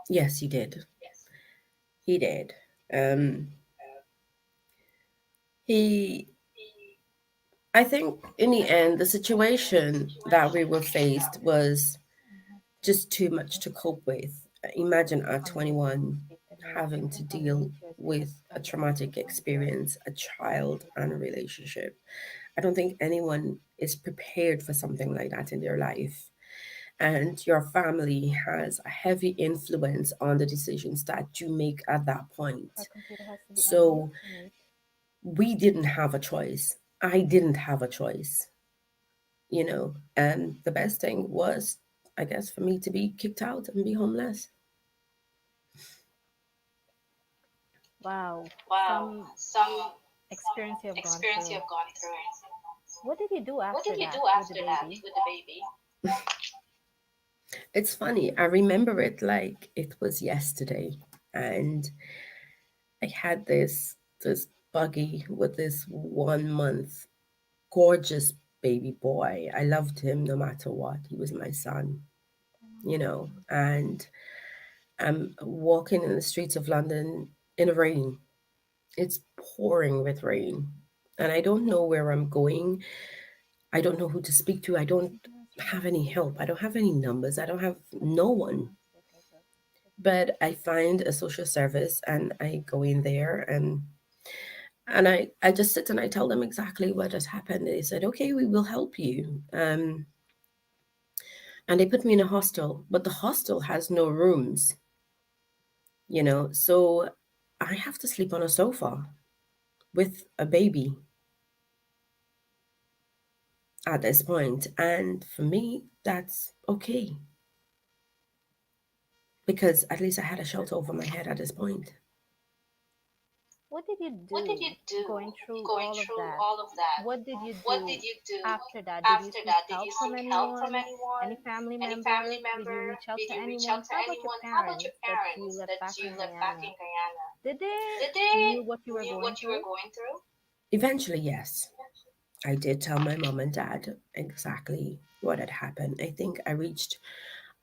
Speaker 8: Yes, he did. He did. Um, he, I think in the end, the situation that we were faced was just too much to cope with. Imagine at 21 having to deal with a traumatic experience, a child, and a relationship. I don't think anyone is prepared for something like that in their life. And your family has a heavy influence on the decisions that you make at that
Speaker 4: Our
Speaker 8: point.
Speaker 4: computer has to be on mute.
Speaker 8: So we didn't have a choice. I didn't have a choice, and the best thing was, I guess, for me to be kicked out and be homeless.
Speaker 4: Wow,
Speaker 9: Wow,
Speaker 4: some
Speaker 9: some
Speaker 4: experience you have gone
Speaker 9: experience you
Speaker 4: through.
Speaker 9: have gone through.
Speaker 4: What did you do
Speaker 9: What
Speaker 4: after
Speaker 9: did you
Speaker 4: that
Speaker 9: do
Speaker 4: with the
Speaker 9: after that
Speaker 4: baby?
Speaker 9: with the baby?
Speaker 8: It's funny. I remember it like it was yesterday, and I had this buggy with this 1 month gorgeous baby boy. I loved him no matter what. He was my son, and I'm walking in the streets of London in the rain. It's pouring with rain, and I don't know where I'm going. I don't know who to speak to. I don't have any help. I don't have any numbers. I don't have no one. But I find a social service and I go in there and I just sit and I tell them exactly what has happened. They said, okay, we will help you. And they put me in a hostel, but the hostel has no rooms, so I have to sleep on a sofa with a baby at this point. And for me, that's okay because at least I had a shelter over my head at this point.
Speaker 4: What did you
Speaker 9: What did you
Speaker 4: do
Speaker 9: do
Speaker 4: going through
Speaker 9: going
Speaker 4: all of
Speaker 9: through
Speaker 4: that?
Speaker 9: all of that?
Speaker 4: What did you
Speaker 9: What did
Speaker 4: do
Speaker 9: you do
Speaker 4: after that? Did you
Speaker 9: after
Speaker 4: seek
Speaker 9: that? Did
Speaker 4: help
Speaker 9: you
Speaker 4: from
Speaker 9: seek help from
Speaker 4: anyone? Any
Speaker 9: anyone?
Speaker 4: family
Speaker 9: Any
Speaker 4: member?
Speaker 9: family
Speaker 4: Did you
Speaker 9: member?
Speaker 4: reach out
Speaker 9: Did
Speaker 4: to
Speaker 9: you reach out
Speaker 4: anyone?
Speaker 9: to
Speaker 4: How about your
Speaker 9: anyone? How about
Speaker 4: parents
Speaker 9: your
Speaker 4: that you
Speaker 9: parents
Speaker 4: left
Speaker 9: that
Speaker 4: back
Speaker 9: you
Speaker 4: in
Speaker 9: left back in
Speaker 4: Guyana?
Speaker 9: Guyana?
Speaker 4: Did they
Speaker 9: Did they
Speaker 4: knew what you were
Speaker 9: knew
Speaker 4: going
Speaker 9: what you were
Speaker 4: through?
Speaker 9: going through?
Speaker 8: Eventually, yes, I did tell my mom and dad exactly what had happened. I think I reached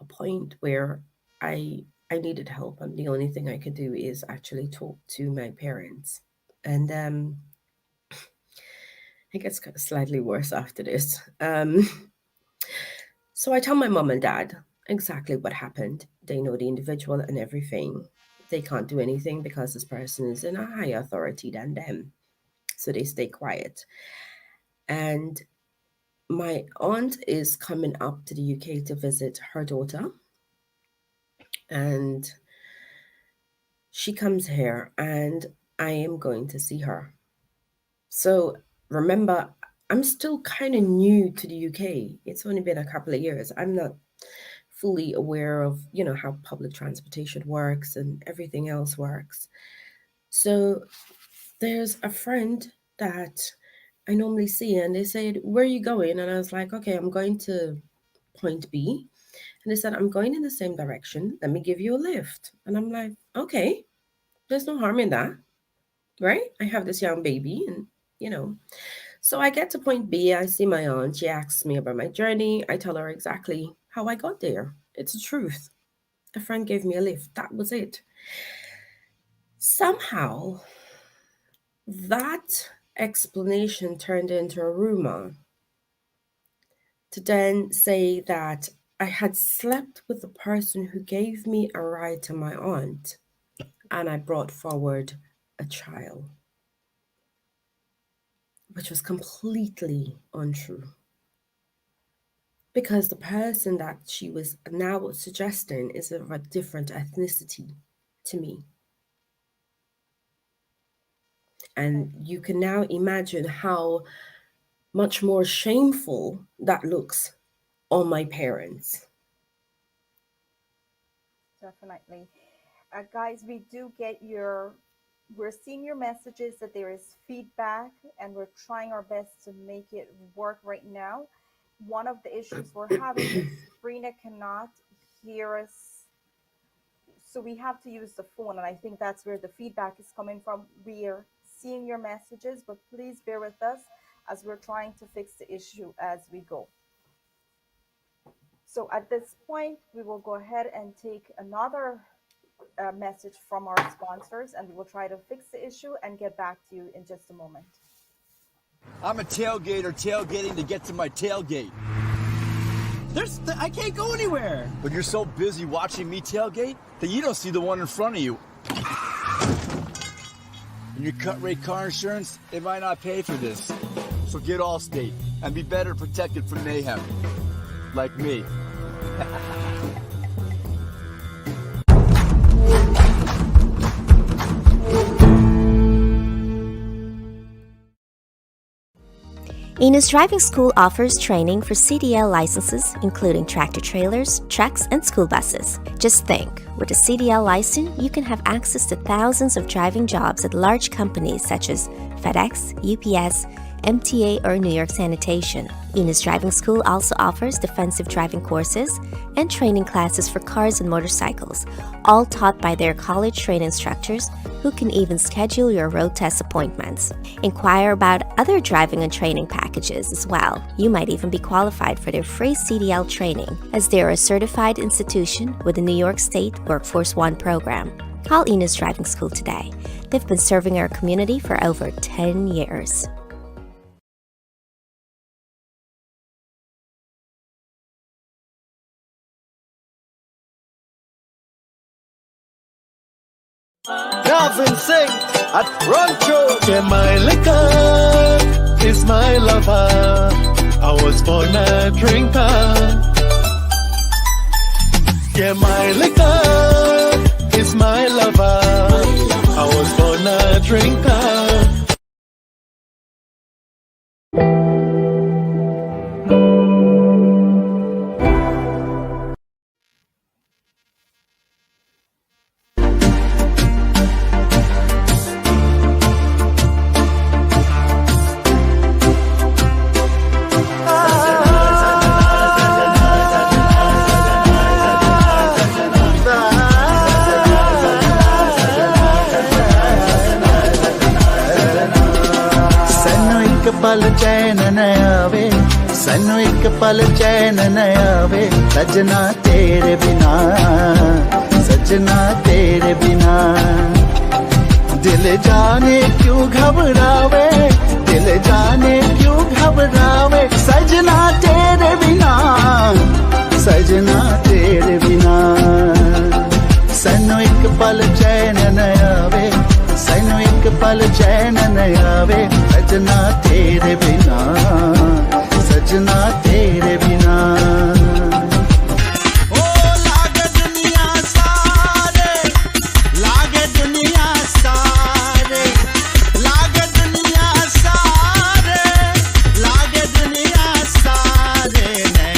Speaker 8: a point where I needed help, and the only thing I could do is actually talk to my parents. And it gets slightly worse after this. So I tell my mom and dad exactly what happened. They know the individual and everything. They can't do anything because this person is in a higher authority than them. So they stay quiet. And my aunt is coming up to the UK to visit her daughter. And she comes here and I am going to see her. So remember, I'm still kind of new to the UK. It's only been a couple of years. I'm not fully aware of, how public transportation works and everything else works. So there's a friend that I normally see and they said, "Where are you going?" And I was like, "Okay, I'm going to point B." And they said, "I'm going in the same direction. Let me give you a lift." And I'm like, "Okay, there's no harm in that, right? I have this young baby and, you know." So I get to point B. I see my aunt. She asks me about my journey. I tell her exactly how I got there. It's the truth. A friend gave me a lift. That was it. Somehow, that explanation turned into a rumor to then say that I had slept with the person who gave me a ride to my aunt and I brought forward a child, which was completely untrue. Because the person that she was now suggesting is of a different ethnicity to me. And you can now imagine how much more shameful that looks on my parents.
Speaker 3: Definitely. Guys, we're seeing your messages that there is feedback and we're trying our best to make it work right now. One of the issues we're having is Sabrina cannot hear us, so we have to use the phone, and I think that's where the feedback is coming from. We are seeing your messages, but please bear with us as we're trying to fix the issue as we go. So at this point, we will go ahead and take another message from our sponsors, and we will try to fix the issue and get back to you in just a moment.
Speaker 5: I'm a tailgater tailgating to get to my tailgate.
Speaker 1: I can't go anywhere.
Speaker 5: But you're so busy watching me tailgate that you don't see the one in front of you. And your cut rate car insurance, it might not pay for this. So get Allstate and be better protected from mayhem. Like me.
Speaker 7: Enos Driving School offers training for CDL licenses, including tractor trailers, trucks, and school buses. Just think, with a CDL license, you can have access to thousands of driving jobs at large companies such as FedEx, UPS, MTA, or New York Sanitation. Enos Driving School also offers defensive driving courses and training classes for cars and motorcycles, all taught by their college-trained instructors who can even schedule your road test appointments. Inquire about other driving and training packages as well. You might even be qualified for their free CDL training, as they are a certified institution with the New York State Workforce One program. Call Enos Driving School today. They've been serving our community for over 10 years.
Speaker 6: Gavin Singh at Rancho. Yeah, my liquor is my lover. I was born a drinker. Yeah, my liquor is my lover. I was born a drinker.
Speaker 10: पल चैन न आवे सानू एक पल चैन न आवे सजना तेरे बिना सजना तेरे बिना दिल जाने क्यों घबरावे दिल जाने क्यों घबरावे सजना तेरे बिना सजना तेरे बिना सानू एक पल चैन न आवे सानू एक पल चैन न आवे सजना तेरे बिना सजना तेरे बिना ओ लागे दुनिया सारे लागे दुनिया सारे लागे दुनिया सारे लागे दुनिया सारे ने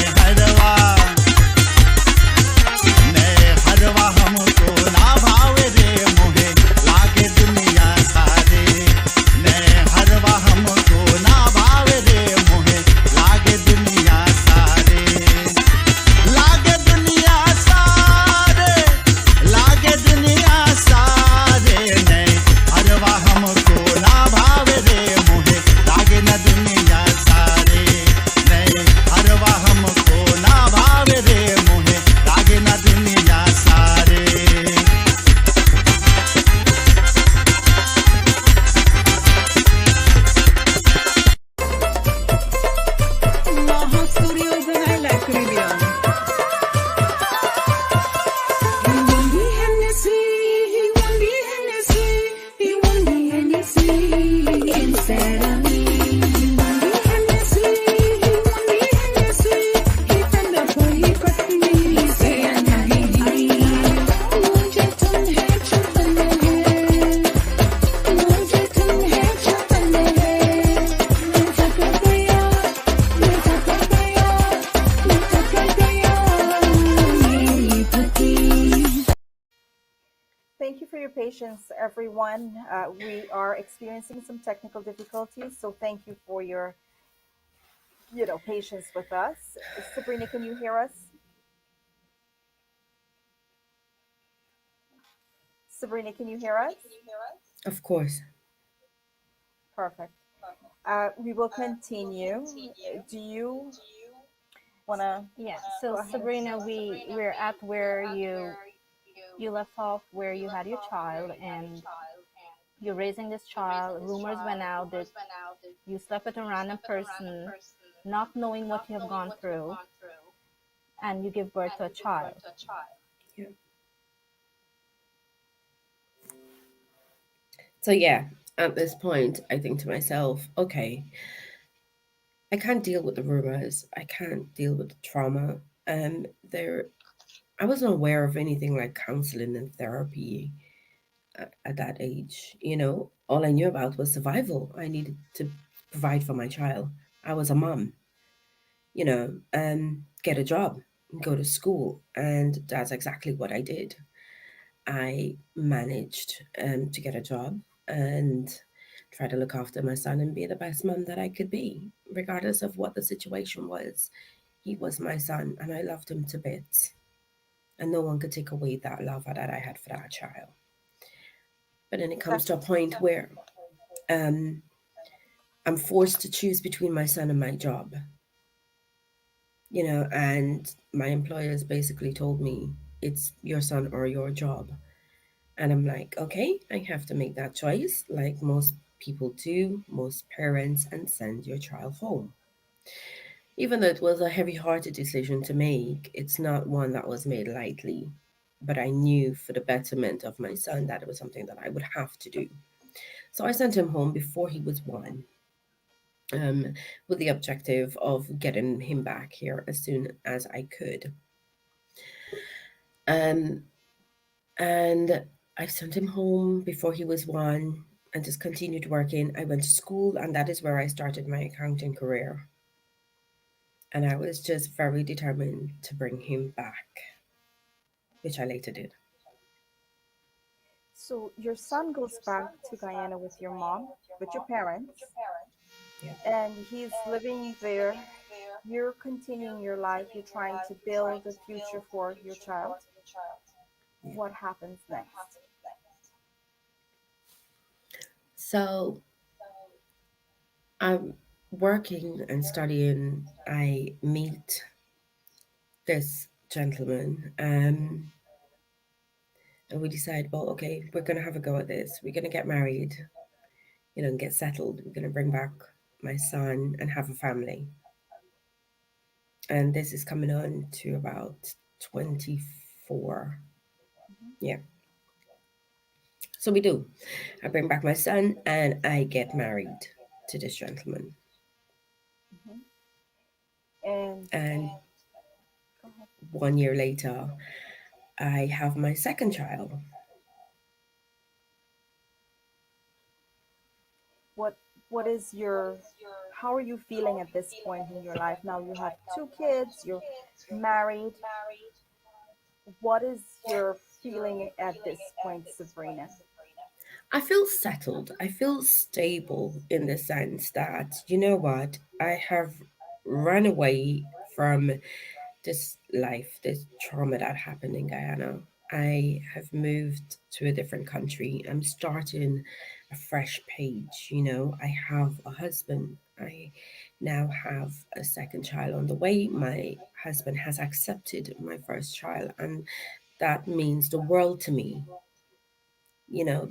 Speaker 10: हरवा हमको ना भावे रे मोहे लागे दुनिया सारे ने हरवा हमको ना भावे रे मोहे लागे दुनिया सारे लागे दुनिया सारे लागे दुनिया सारे ने हरवा हमको ना भावे रे मोहे लागे न दुनिया सारे ने हरवा हमको ना भावे रे मोहे लागे न दुनिया सारे
Speaker 2: Maha Studios and I like Caribbean. He won the Hennessy, he won the Hennessy, he won the Hennessy instead of me. He won the Hennessy, he won the Hennessy, he turned up for he cut me. He say nahi mujhe tum hai chupne hai mujhe tum hai chupne hai main thak gaya main thak gaya main thak gaya meri pati.
Speaker 3: Thank you for your patience, everyone. We are experiencing some technical difficulties, so thank you for your, patience with us. Sabrina, can you hear us? Sabrina, can you hear us?
Speaker 8: Of course.
Speaker 3: Perfect. We will continue. Do you want to
Speaker 4: Yeah.
Speaker 3: go
Speaker 4: So
Speaker 3: ahead?
Speaker 4: Sabrina, we're at where you left off, where you had your child and you're raising this child. Rumors went out that you slept with a random person, not knowing what you have gone through, and you give birth to a child.
Speaker 8: So yeah, at this point, I think to myself, okay, I can't deal with the rumors. I can't deal with the trauma. There, I wasn't aware of anything like counseling and therapy at that age. All I knew about was survival. I needed to provide for my child. I was a mom. Get a job, go to school, and that's exactly what I did. I managed to get a job and try to look after my son and be the best mom that I could be, regardless of what the situation was. He was my son, and I loved him to bits, and no one could take away that love that I had for that child. But then it comes to a point where um, I'm forced to choose between my son and my job, and my employers basically told me it's your son or your job. And I'm like, okay, I have to make that choice, like most people do, most parents, and send your child home. Even though it was a heavy hearted decision to make, it's not one that was made lightly. but I knew for the betterment of my son that it was something that I would have to do. So I sent him home before he was one, um, with the objective of getting him back here as soon as I could. Um, and I sent him home before he was one and just continued working. I went to school, and that is where I started my accounting career. And I was just very determined to bring him back, which I later did.
Speaker 3: So your son goes back to Guyana with your mom, with your parents,
Speaker 8: Yeah.
Speaker 3: and he's living there. You're continuing your life. You're trying to build a future for your child.
Speaker 8: Yeah.
Speaker 3: What happens next?
Speaker 8: So I'm working and studying. I meet this gentleman, and we decide, well, okay, we're going to have a go at this. We're going to get married, and get settled. We're going to bring back my son and have a family. And this is coming on to about 24.
Speaker 3: Mhm,
Speaker 8: Yeah. So we do. I bring back my son and I get married to this gentleman.
Speaker 3: mhm. And
Speaker 8: And
Speaker 3: go ahead.
Speaker 8: 1 year later, I have my second child.
Speaker 3: What what is your how are you feeling at this point in your life? Now you have two kids, you're married. What is your feeling at this point, Sabrina?
Speaker 8: I feel settled. I feel stable in the sense that, you know what, I have run away from this life, this trauma that happened in Guyana. I have moved to a different country. I'm starting a fresh page. I have a husband. I now have a second child on the way. My husband has accepted my first child, and that means the world to me,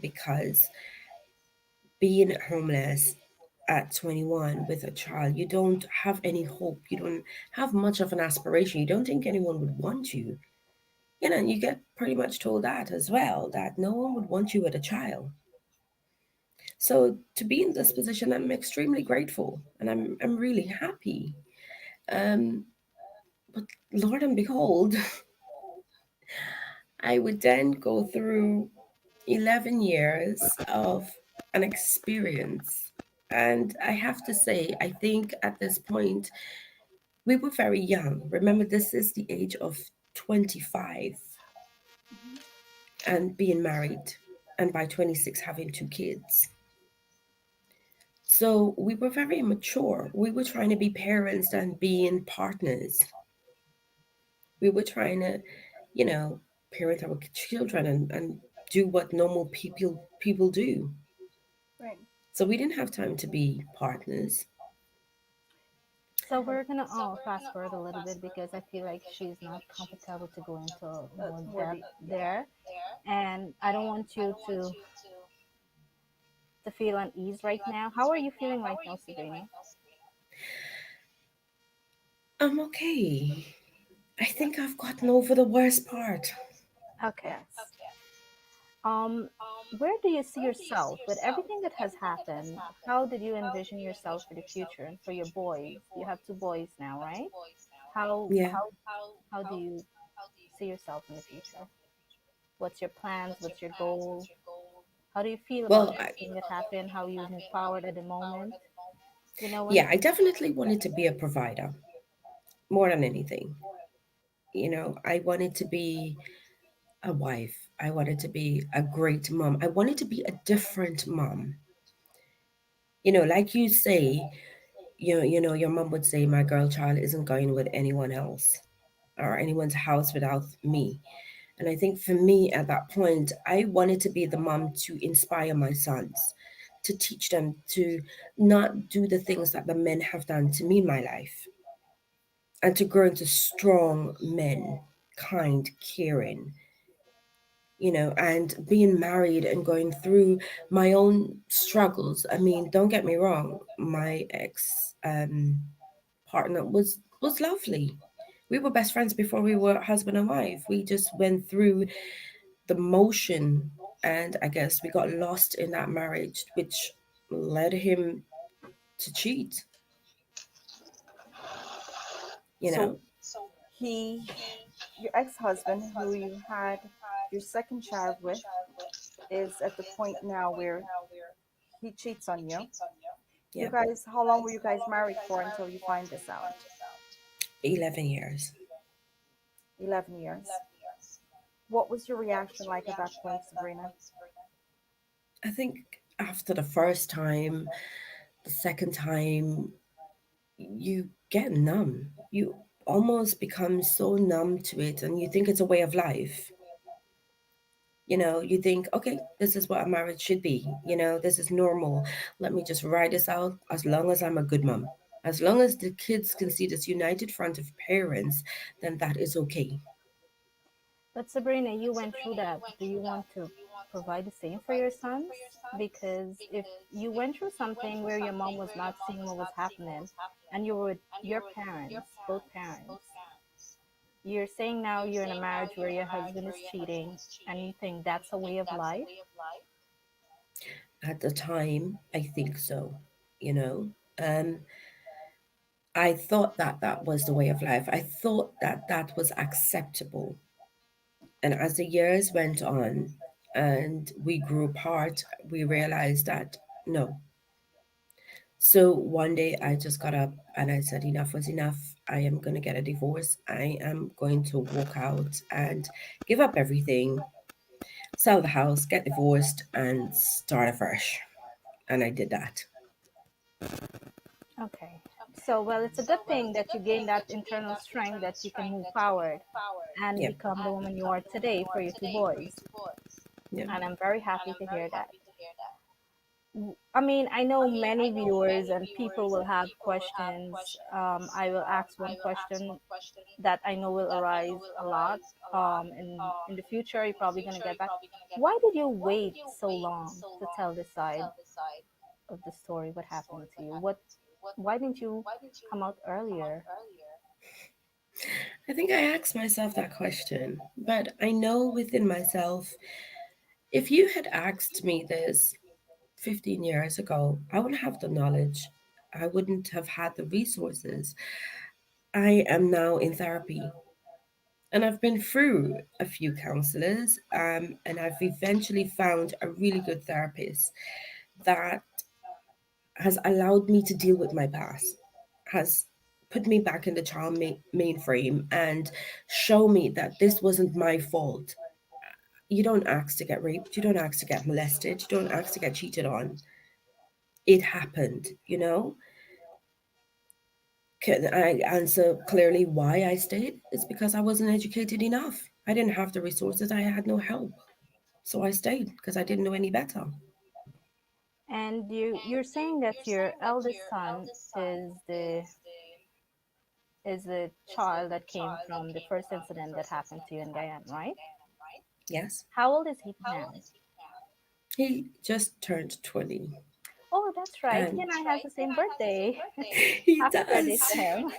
Speaker 8: because being homeless at 21 with a child, you don't have any hope. You don't have much of an aspiration. You don't think anyone would want you. And you get pretty much told that as well, that no one would want you with a child. So to be in this position, I'm extremely grateful and I'm really happy. Um, but Lord and behold, I would then go through 11 years of an experience. And I have to say, I think at this point, we were very young. Remember, this is the age of 25
Speaker 3: Mhm.
Speaker 8: and being married, and by 26, having two kids. So we were very mature. We were trying to be parents and being partners. We were trying to, you know, parent our children and do what normal people do.
Speaker 3: Right.
Speaker 8: So we didn't have time to be partners.
Speaker 4: So we're gonna fast forward a little bit because I feel like she's not comfortable to go into more
Speaker 3: More
Speaker 4: depth
Speaker 3: deep. Yeah.
Speaker 4: there, and I don't want you to feel unease right now. How are you feeling right now, Sabrina?
Speaker 8: I'm okay. I think I've gotten over the worst part.
Speaker 4: Okay.
Speaker 3: Yes.
Speaker 4: Um, where do you see yourself with everything that has happened? How did you envision yourself for the future and for your boys? You have two boys now, right? How
Speaker 8: Yeah.
Speaker 4: how do you see yourself in the future? What's your plans? What's your goal? How do you feel about
Speaker 8: Well, I,
Speaker 4: everything that happened? How you move forward at the moment? You know what?
Speaker 8: yeah, I definitely wanted to be a provider more than anything. I wanted to be a wife. I wanted to be a great mom. I wanted to be a different mom. Like you say, your mom would say, my girl child isn't going with anyone else or anyone's house without me. And I think for me at that point, I wanted to be the mom to inspire my sons, to teach them to not do the things that the men have done to me in my life, and to grow into strong men, kind, caring, and being married and going through my own struggles. I mean, don't get me wrong, my ex partner was lovely. We were best friends before we were husband and wife. We just went through the motion, and I guess we got lost in that marriage, which led him to cheat, you know?
Speaker 3: So he, your ex-husband, who you had your second child with, is at the point now where he cheats on you. You
Speaker 8: Yeah,
Speaker 3: guys, how long were you guys married for until you find this out?
Speaker 8: 11 years.
Speaker 3: 11 years. What was your reaction like at that point, Sabrina?
Speaker 8: I think after the first time, the second time, you get numb. You almost become so numb to it, and you think it's a way of life. You think, okay, this is what a marriage should be. This is normal. Let me just ride this out as long as I'm a good mom. As long as the kids can see this united front of parents, then that is okay.
Speaker 4: But Sabrina, you went through that. Do you want to provide the same for your sons? Because if you went through something where your mom was not seeing what was happening and you were with your parents, both parents, you're saying now you're in a marriage where your husband is cheating and you think that's a way of life?
Speaker 8: At the time, I think so. You know, um, I thought that that was the way of life. I thought that that was acceptable. And as the years went on and we grew apart, we realized that no. So one day I just got up and I said, enough was enough. I am going to get a divorce. I am going to walk out and give up everything, sell the house, get divorced, and start afresh. And I did that.
Speaker 4: Okay. So, well, it's a good thing that you gained that internal strength that you can move forward and
Speaker 8: Yeah.
Speaker 4: become the woman you are today for your two boys.
Speaker 8: Yeah.
Speaker 4: And I'm very happy to hear that. I mean, I know many viewers and people will have questions. I will ask one question that I know will arise a lot. In the future, you're probably gonna get back. Why did you wait so long to tell this side of the story? What happened to you? Why didn't you come out earlier?
Speaker 8: I think I asked myself that question, but I know within myself, if you had asked me this 15 years ago, I wouldn't have the knowledge. I wouldn't have had the resources. I am now in therapy and I've been through a few counselors, and I've eventually found a really good therapist that has allowed me to deal with my past, has put me back in the child mainframe and show me that this wasn't my fault. You don't ask to get raped, you don't ask to get molested, you don't ask to get cheated on. It happened. Can I answer clearly why I stayed? It's because I wasn't educated enough. I didn't have the resources, I had no help. So I stayed because I didn't know any better.
Speaker 4: And you're saying that your eldest son is the child that came from the first incident that happened to you in Guyana, right?
Speaker 8: Yes.
Speaker 4: How old is he now?
Speaker 8: He just turned 20.
Speaker 4: Oh, that's right. He
Speaker 8: And
Speaker 4: and I has the same birthday.
Speaker 8: he
Speaker 4: Happy birthday
Speaker 8: does.
Speaker 4: to him.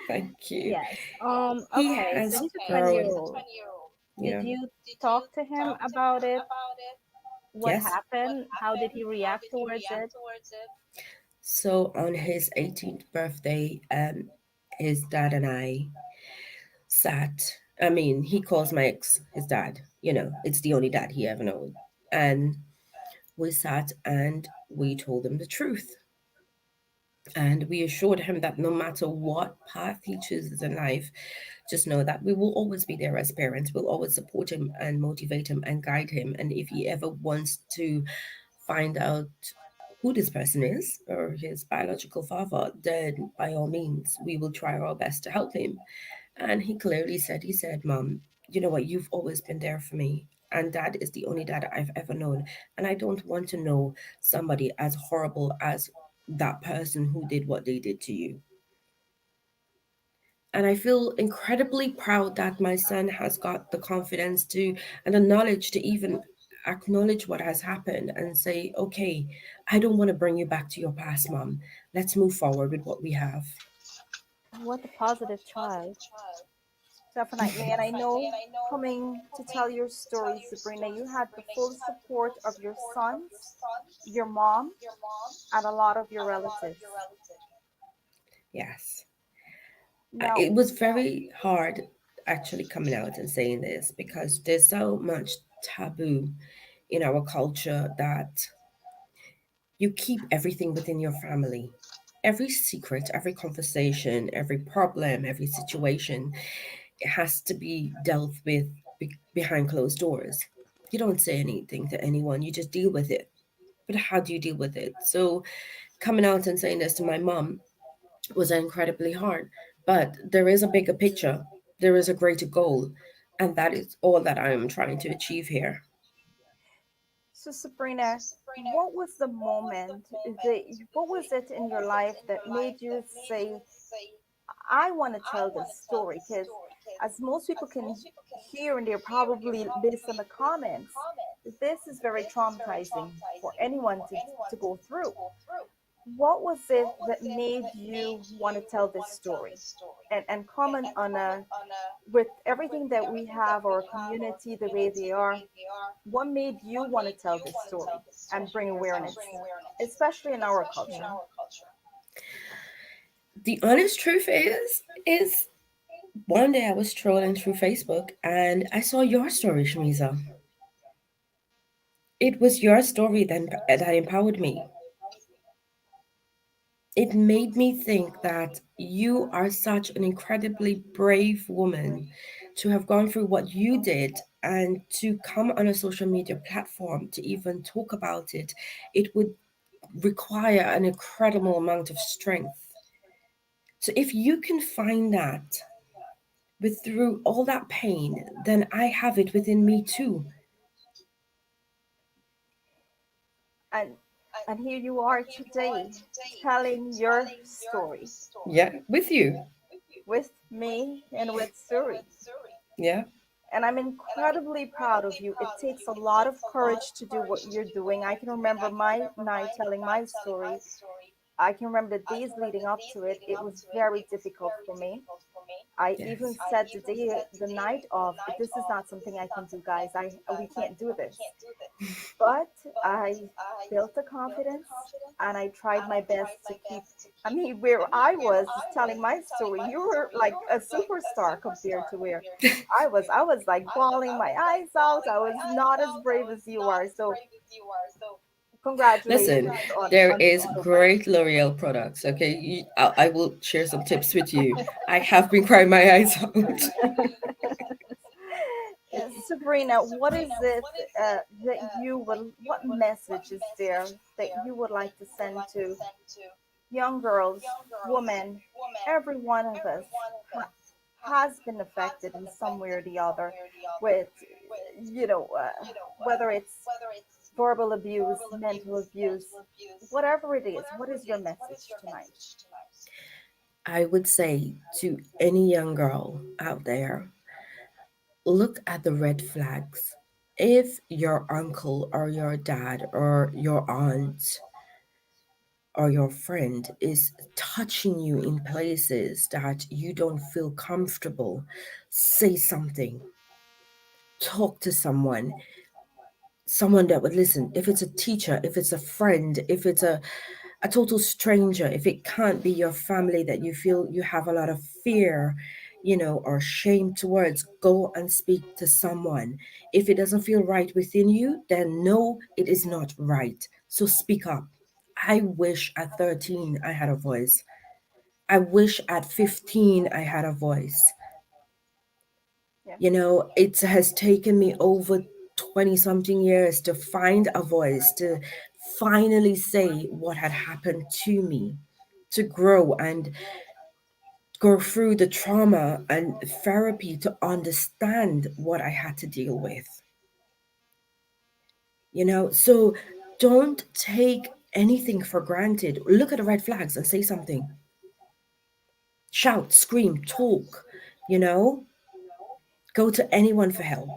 Speaker 8: Thank you.
Speaker 4: Yes.
Speaker 8: He
Speaker 4: Okay, so
Speaker 8: has
Speaker 4: he's a 20-year
Speaker 8: grown.
Speaker 4: old. Did
Speaker 8: Yeah.
Speaker 4: you talk to him about it? What
Speaker 8: Yes.
Speaker 4: happened? How did he react towards it?
Speaker 8: So on his 18th birthday, his dad and I sat. I mean, he calls my ex his dad. It's the only dad he ever known. And we sat and we told him the truth. And we assured him that no matter what path he chooses in life, just know that we will always be there as parents. We'll always support him and motivate him and guide him. And if he ever wants to find out who this person is or his biological father, then by all means, we will try our best to help him. And he clearly said, Mom, you know what? You've always been there for me. And dad is the only dad I've ever known. And I don't want to know somebody as horrible as that person who did what they did to you. And I feel incredibly proud that my son has got the confidence to and the knowledge to even acknowledge what has happened and say, okay, I don't want to bring you back to your past, Mom. Let's move forward with what we have.
Speaker 4: What a positive child.
Speaker 3: Definitely. And I know, coming to tell your story, Sabrina, you had the full support of your sons, your mom, and a lot of your relatives.
Speaker 8: Yes.
Speaker 3: Now,
Speaker 8: It was very hard actually coming out and saying this because there's so much taboo in our culture that you keep everything within your family. Every secret, every conversation, every problem, every situation, it has to be dealt with behind closed doors. You don't say anything to anyone, you just deal with it. But how do you deal with it? So, coming out and saying this to my mom was incredibly hard. But there is a bigger picture, there is a greater goal, and that is all that I am trying to achieve here.
Speaker 3: so Sabrina, what was the moment that, what was it in your life that made you say, I want to tell this story? Because as most people can hear, and they're probably based on the comments, this is very traumatizing for anyone to go through. What was it that made you want to tell this story? And comment on a, with everything that we have, our community the way they are, what made you want to tell this story and bring awareness, especially in our culture?
Speaker 8: The honest truth is one day I was trolling through Facebook and I saw your story, Shamiza. It was your story that empowered me. It made me think that you are such an incredibly brave woman to have gone through what you did and to come on a social media platform to even talk about it. It would require an incredible amount of strength. So if you can find that with through all that pain, then I have it within me too.
Speaker 3: and and here you are today telling your story
Speaker 8: Yeah, with you.
Speaker 3: with me and with Suri.
Speaker 8: Yeah.
Speaker 3: And I'm incredibly proud of you. It takes a lot of courage to do what you're doing. I can remember my night telling my story. I can remember the days leading up to it. It was very difficult for me. I even
Speaker 8: Yes.
Speaker 3: said the day, the night of, this is not something I can do, guys. We can't do this. But I built the confidence, and I tried my best to keep. I mean, where I was just telling my story, you were like a superstar compared to where I was like bawling my eyes out. I was not as brave as you are. So
Speaker 8: Listen,
Speaker 3: congratulations
Speaker 8: there
Speaker 3: on
Speaker 8: is
Speaker 3: all of that.
Speaker 8: great L'Oreal products. Okay, I will share some tips with you. I have been crying my eyes out.
Speaker 3: Sabrina, what is it that you would, what message is there that you would like to send to young girls, women, every one of us ha- has been affected in some way or the other with, you know, whether it's verbal abuse, mental abuse, whatever it is. What is your message tonight?
Speaker 8: I would say to any young girl out there, look at the red flags. If your uncle or your dad or your aunt or your friend is touching you in places that you don't feel comfortable, say something. Talk to someone that would listen. If it's a teacher, if it's a friend, if it's a total stranger, if it can't be your family that you feel you have a lot of fear, or shame towards, go and speak to someone. If it doesn't feel right within you, then no, it is not right. So speak up. I wish at 13 I had a voice. I wish at 15 I had a voice.
Speaker 3: Yeah.
Speaker 8: It has taken me over 20 something years to find a voice, to finally say what had happened to me, to grow and go through the trauma and therapy to understand what I had to deal with. So don't take anything for granted. Look at the red flags and say something. Shout, scream, talk, you know, go to anyone for help.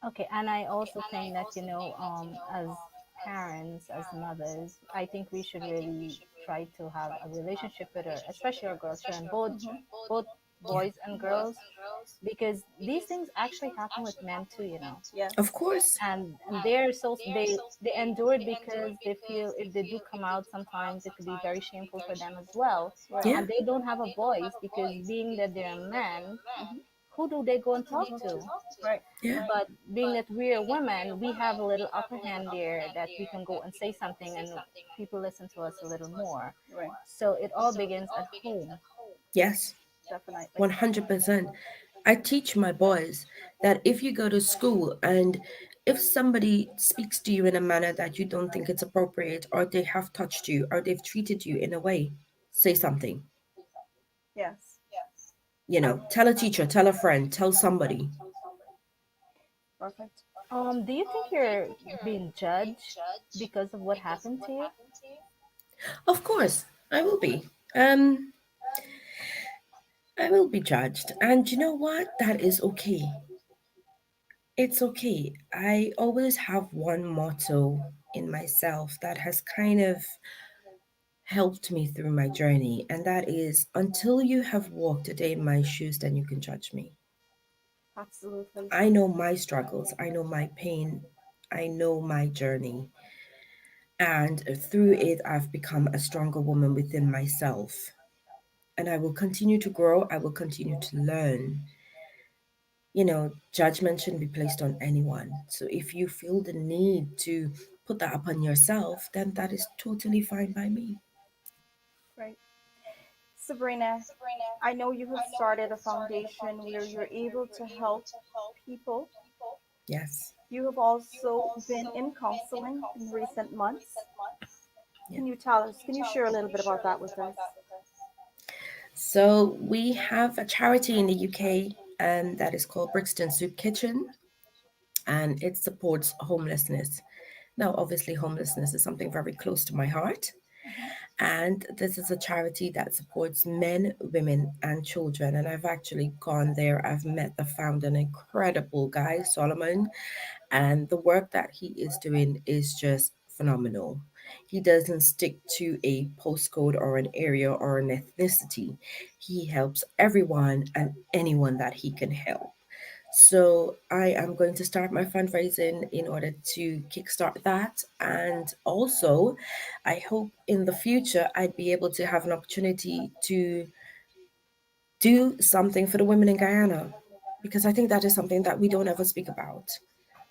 Speaker 4: Okay, and I also think that, as parents, as mothers, I think we should really try to have a relationship with our, especially our girl children, both
Speaker 8: Yeah.
Speaker 4: boys and girls, because these things actually happen with men too,
Speaker 8: Of
Speaker 3: Yes.
Speaker 8: course.
Speaker 4: and they're so they endure it because they feel if they do come out sometimes it could be very shameful for them as well,
Speaker 3: Right.
Speaker 8: Yeah.
Speaker 4: and they don't have a voice because being that they're a man, who do they go and talk to?
Speaker 3: Right.
Speaker 8: Yeah.
Speaker 4: But being that we're women, we have a little upper hand there that we can go and say something and people listen to us a little more.
Speaker 3: Right.
Speaker 4: So it all begins at home.
Speaker 8: Yes.
Speaker 3: Definitely.
Speaker 8: 100%. I teach my boys that if you go to school and if somebody speaks to you in a manner that you don't think it's appropriate, or they have touched you, or they've treated you in a way, say something.
Speaker 3: Yes.
Speaker 8: Tell a teacher, tell a friend, tell somebody.
Speaker 3: Perfect.
Speaker 4: Do you think you're being judged because of what happened to you?
Speaker 8: Of course, I will be. Um, I will be judged. And you know what? That is okay. It's okay. I always have one motto in myself that has kind of helped me through my journey, and that is until you have walked a day in my shoes, then you can judge me.
Speaker 3: Absolutely.
Speaker 8: I know my struggles, I know my pain, I know my journey, and through it, I've become a stronger woman within myself. And I will continue to grow, I will continue to learn. Judgment shouldn't be placed on anyone. So if you feel the need to put that upon yourself, then that is totally fine by me.
Speaker 3: Right. Sabrina, I know you have started a foundation where you're able to help people.
Speaker 8: Yes.
Speaker 3: You have also been in counseling in recent months.
Speaker 8: Yeah.
Speaker 3: Can you tell us, can you share a little bit about that with us?
Speaker 8: So we have a charity in the UK, that is called Brixton Soup Kitchen, and it supports homelessness. Now, obviously, homelessness is something very close to my heart. And this is a charity that supports men, women, and children. And I've actually gone there. I've met the founder, an incredible guy, Solomon. And the work that he is doing is just phenomenal. He doesn't stick to a postcode or an area or an ethnicity. He helps everyone and anyone that he can help. So I am going to start my fundraising in order to kickstart that. And also, I hope in the future I'd be able to have an opportunity to do something for the women in Guyana, because I think that is something that we don't ever speak about,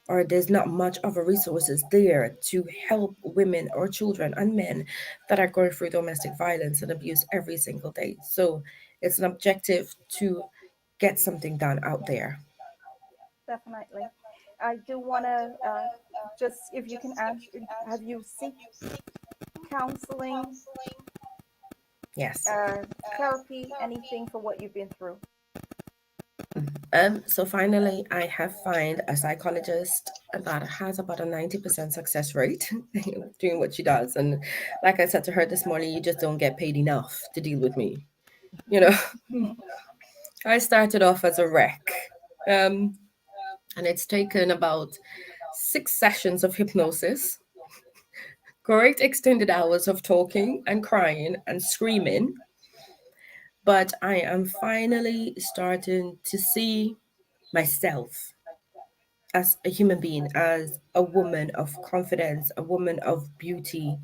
Speaker 8: or there's not much of a resources there to help women or children and men that are going through domestic violence and abuse every single day. So it's an objective to get something done out there.
Speaker 3: Definitely. I do want to just, if you can answer, have you seek counseling,
Speaker 8: Yes.
Speaker 3: uh, therapy, anything for what you've been through?
Speaker 8: So finally, I have found a psychologist that has about a 90% success rate doing what she does. And like I said to her this morning, you just don't get paid enough to deal with me. You know, I started off as a wreck. Um, and it's taken about 6 sessions of hypnosis, great extended hours of talking and crying and screaming. But I am finally starting to see myself as a human being, as a woman of confidence, a woman of beauty,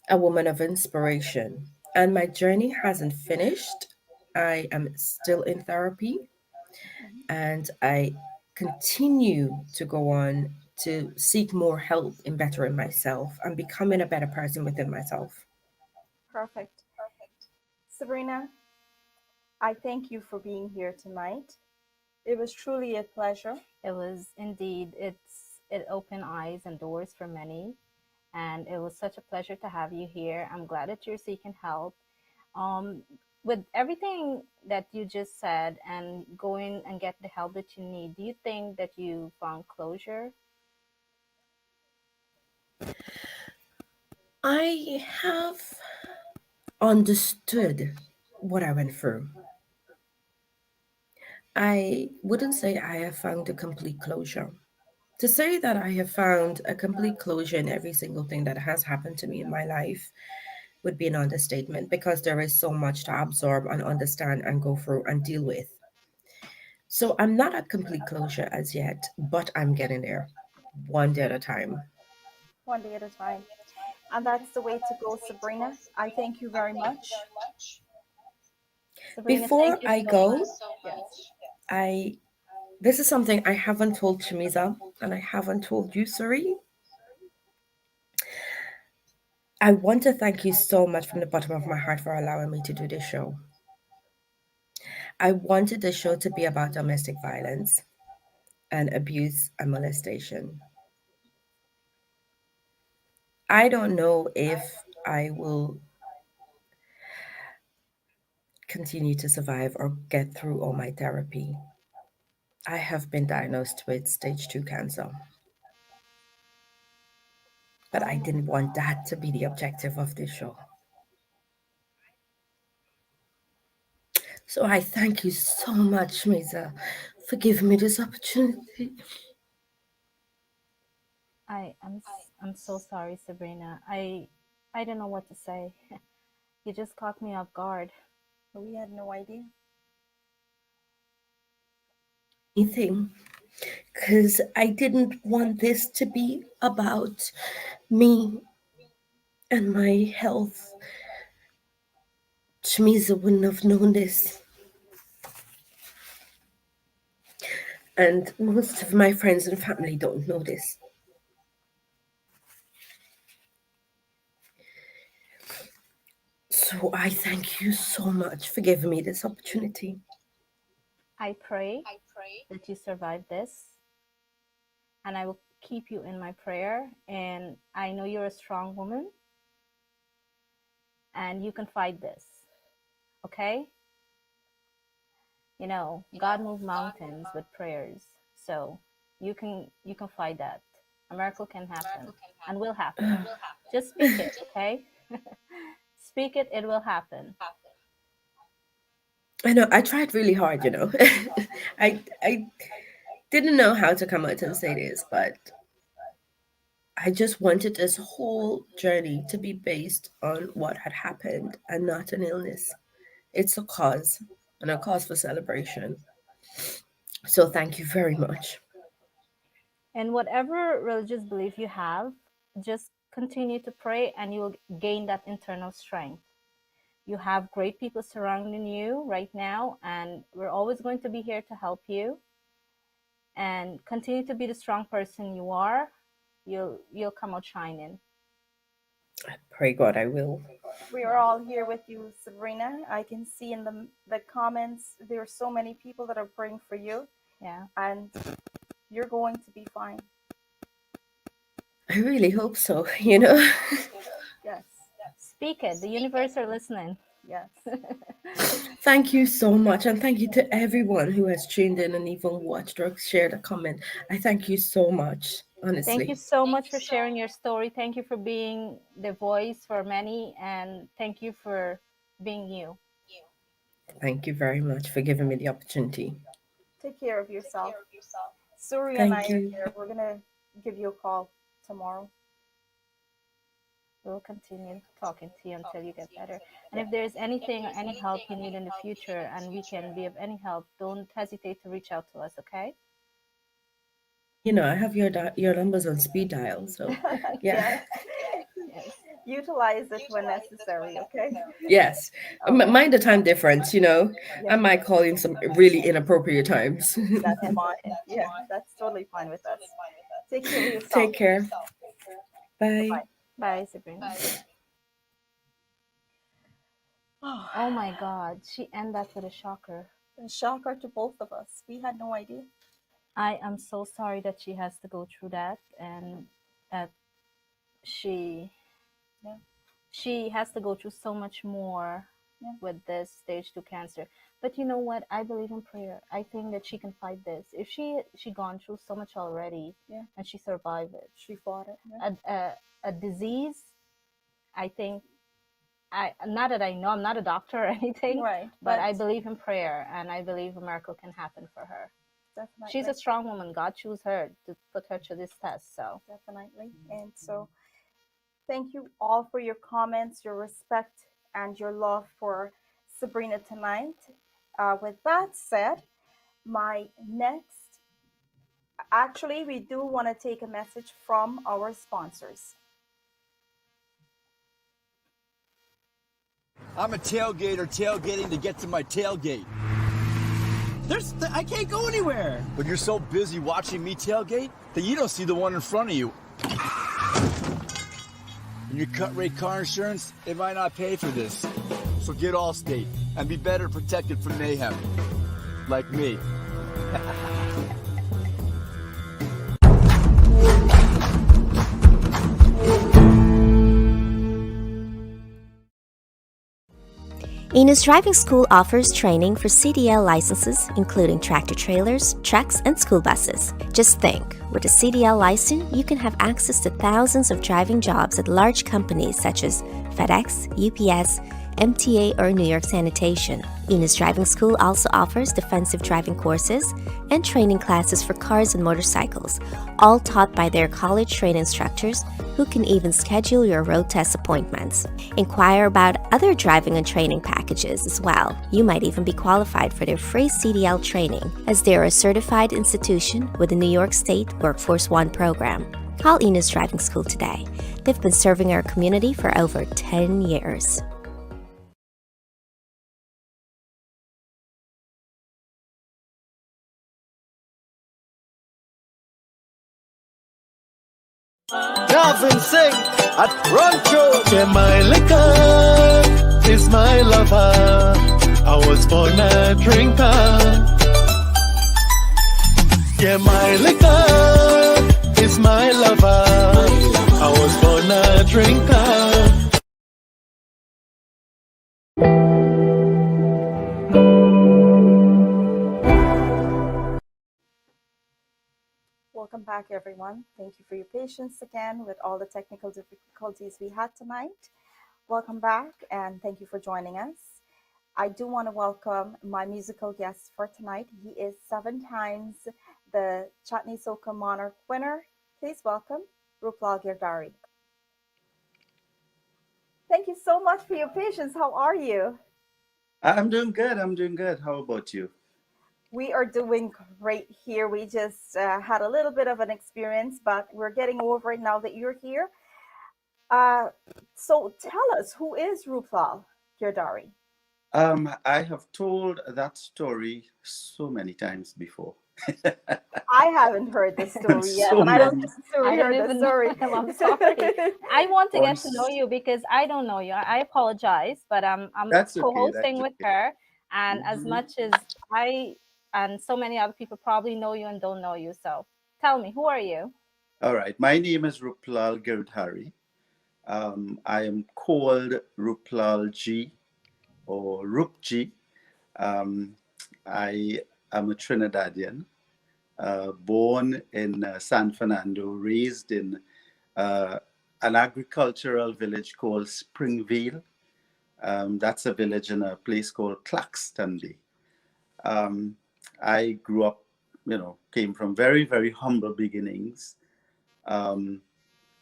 Speaker 8: a woman of inspiration. And my journey hasn't finished. I am still in therapy,
Speaker 3: Mhm.
Speaker 8: and I continue to go on to seek more help in bettering myself and becoming a better person within myself.
Speaker 3: Perfect. Sabrina, I thank you for being here tonight. It was truly a pleasure.
Speaker 4: It was indeed, it opened eyes and doors for many, and it was such a pleasure to have you here. I'm glad that you're seeking help. Um, with everything that you just said and going and get the help that you need, do you think that you found closure?
Speaker 8: I have understood what I went through. I wouldn't say I have found a complete closure. To say that I have found a complete closure in every single thing that has happened to me in my life, would be an understatement because there is so much to absorb and understand and go through and deal with. So I'm not at complete closure as yet, but I'm getting there one day at a time.
Speaker 3: One day at a time. And that's the way to go, Sabrina. I thank you very much.
Speaker 4: Sabrina, thank
Speaker 8: Before
Speaker 4: you
Speaker 8: I
Speaker 4: so much.
Speaker 8: go,
Speaker 3: Yes.
Speaker 8: I this is something I haven't told Shameeza and I haven't told you, Suri. I want to thank you so much from the bottom of my heart for allowing me to do this show. I wanted the show to be about domestic violence and abuse and molestation. I don't know if I will continue to survive or get through all my therapy. I have been diagnosed with stage 2 cancer, but I didn't want that to be the objective of this show. So I thank you so much, Mesa, for giving me this opportunity.
Speaker 4: I'm so sorry, Sabrina. I don't know what to say. You just caught me off guard.
Speaker 3: We had no idea.
Speaker 8: Anything, because I didn't want this to be about me and my health. Shamiza wouldn't have known this. And most of my friends and family don't know this. So I thank you so much for giving me this opportunity.
Speaker 4: I pray that you survive this, and I will keep you in my prayer. And I know you're a strong woman, and you can fight this. Okay? You know, God moved mountains with prayers, so you can fight that. A miracle can happen and will happen. Just speak it, okay? Speak it, it will happen.
Speaker 8: I know I tried really hard, you know. I didn't know how to come out and say this, but I just wanted this whole journey to be based on what had happened and not an illness. It's a cause and a cause for celebration. So thank you very much.
Speaker 4: And whatever religious belief you have, just continue to pray and you will gain that internal strength. You have great people surrounding you right now, and we're always going to be here to help you. And continue to be the strong person you are. You'll come out shining.
Speaker 8: Pray God I will.
Speaker 3: We are all here with you, Sabrina. I can see in the comments there are so many people that are praying for you,
Speaker 4: Yeah.
Speaker 3: and you're going to be fine.
Speaker 8: I really hope so, you know.
Speaker 3: Yes.
Speaker 4: Speak it. The universe are listening.
Speaker 3: Yes.
Speaker 8: Thank you so much. And thank you to everyone who has tuned in and even watched or shared a comment. I thank you so much,
Speaker 4: Thank you
Speaker 8: honestly.
Speaker 4: so much for sharing your story. Thank you for being the voice for many, and thank you for being you.
Speaker 8: Thank you very much for giving me the opportunity.
Speaker 3: Take care of yourself. Suri and I
Speaker 8: Thank
Speaker 3: are
Speaker 8: you.
Speaker 3: here. We're gonna give you a call tomorrow.
Speaker 4: We'll continue talking to you until you get better. And if there's anything or any help you need in the future and we can be of any help, don't hesitate to reach out to us, okay?
Speaker 8: You know, I have your numbers on speed dial, so yeah.
Speaker 3: Yes.
Speaker 4: Yes.
Speaker 3: Utilize it when necessary, okay?
Speaker 8: Yes. Mind the time difference, you know. I
Speaker 3: Yes,
Speaker 8: might call in some really inappropriate times.
Speaker 3: that's fine. Yeah, that's totally fine with us. Take care of yourself.
Speaker 8: Take care. Bye.
Speaker 3: Bye-bye.
Speaker 4: Bye, Sabrina. Oh my God, she ended that with a shocker.
Speaker 3: A shocker to both of us. We had no idea.
Speaker 4: I am so sorry that she has to go through that, and that she
Speaker 3: Yeah.
Speaker 4: she has to go through so much more
Speaker 3: Yeah.
Speaker 4: with this stage 2 cancer. But you know what? I believe in prayer. I think that she can fight this. If she gone through so much already,
Speaker 3: Yeah.
Speaker 4: and she survived it,
Speaker 3: She fought it. Yeah.
Speaker 4: a disease. I think I not that I know, I'm not a doctor or anything,
Speaker 3: Right,
Speaker 4: but I
Speaker 3: but-
Speaker 4: believe in prayer, and I believe a miracle can happen for her.
Speaker 3: Definitely.
Speaker 4: She's a strong woman. God chose her to put her to this test. So
Speaker 3: Definitely. And so Thank you all for your comments, your respect, and your love for Sabrina tonight. With that said, my next, actually, we do want to take a message from our sponsors.
Speaker 5: I'm a tailgater tailgating to get to my tailgate.
Speaker 1: I can't go anywhere.
Speaker 5: But you're so busy watching me tailgate that you don't see the one in front of you. And your cut rate car insurance, it might not pay for this. So get Allstate and be better protected from mayhem. Like me.
Speaker 7: Enos Driving School offers training for CDL licenses, including tractor trailers, trucks, and school buses. Just think, with a CDL license, you can have access to thousands of driving jobs at large companies such as FedEx, UPS, MTA, or New York Sanitation. Enos Driving School also offers defensive driving courses and training classes for cars and motorcycles, all taught by their college-trained instructors who can even schedule your road test appointments. Inquire about other driving and training packages as well. You might even be qualified for their free CDL training, as they are a certified institution with the New York State Workforce One program. Call Enos Driving School today. They've been serving our community for over 10 years.
Speaker 6: Gavin Singh at Rancho. Yeah, my liquor is my lover. I was born a drinker. Yeah, my liquor is my lover. I was born a drinker.
Speaker 3: Welcome back, everyone. Thank you for your patience again with all the technical difficulties we had tonight. Welcome back, and thank you for joining us. I do want to welcome my musical guest for tonight. He is 7 times the Chatney Soca Monarch winner. Please welcome Rooplal Girdharie. Thank you so much for your patience. How are you?
Speaker 11: I'm doing good. How about you?
Speaker 3: We are doing great here. We just had a little bit of an experience, but we're getting over it now that you're here. So tell us, who is Rooplal Girdharie?
Speaker 11: I have told that story so many times before.
Speaker 3: I haven't heard the story yet,
Speaker 11: So
Speaker 3: and I don't
Speaker 11: many.
Speaker 3: think we heard the story.
Speaker 4: I'm sorry. I want to
Speaker 11: On
Speaker 4: get to know you because I don't know you. I apologize, but I'm
Speaker 11: That's okay.
Speaker 4: co-hosting
Speaker 11: That's
Speaker 4: with
Speaker 11: okay.
Speaker 4: her, and as
Speaker 11: Mhm.
Speaker 4: much as I and so many other people probably know you and don't know you, so tell me, who are you?
Speaker 11: All right. My name is Rooplal Girdharie. I am called Rooplal G or Roop G. I am a Trinidadian, born in San Fernando, raised in an agricultural village called Springvale. That's a village in a place called Claxtonby. I grew up, came from very, very humble beginnings.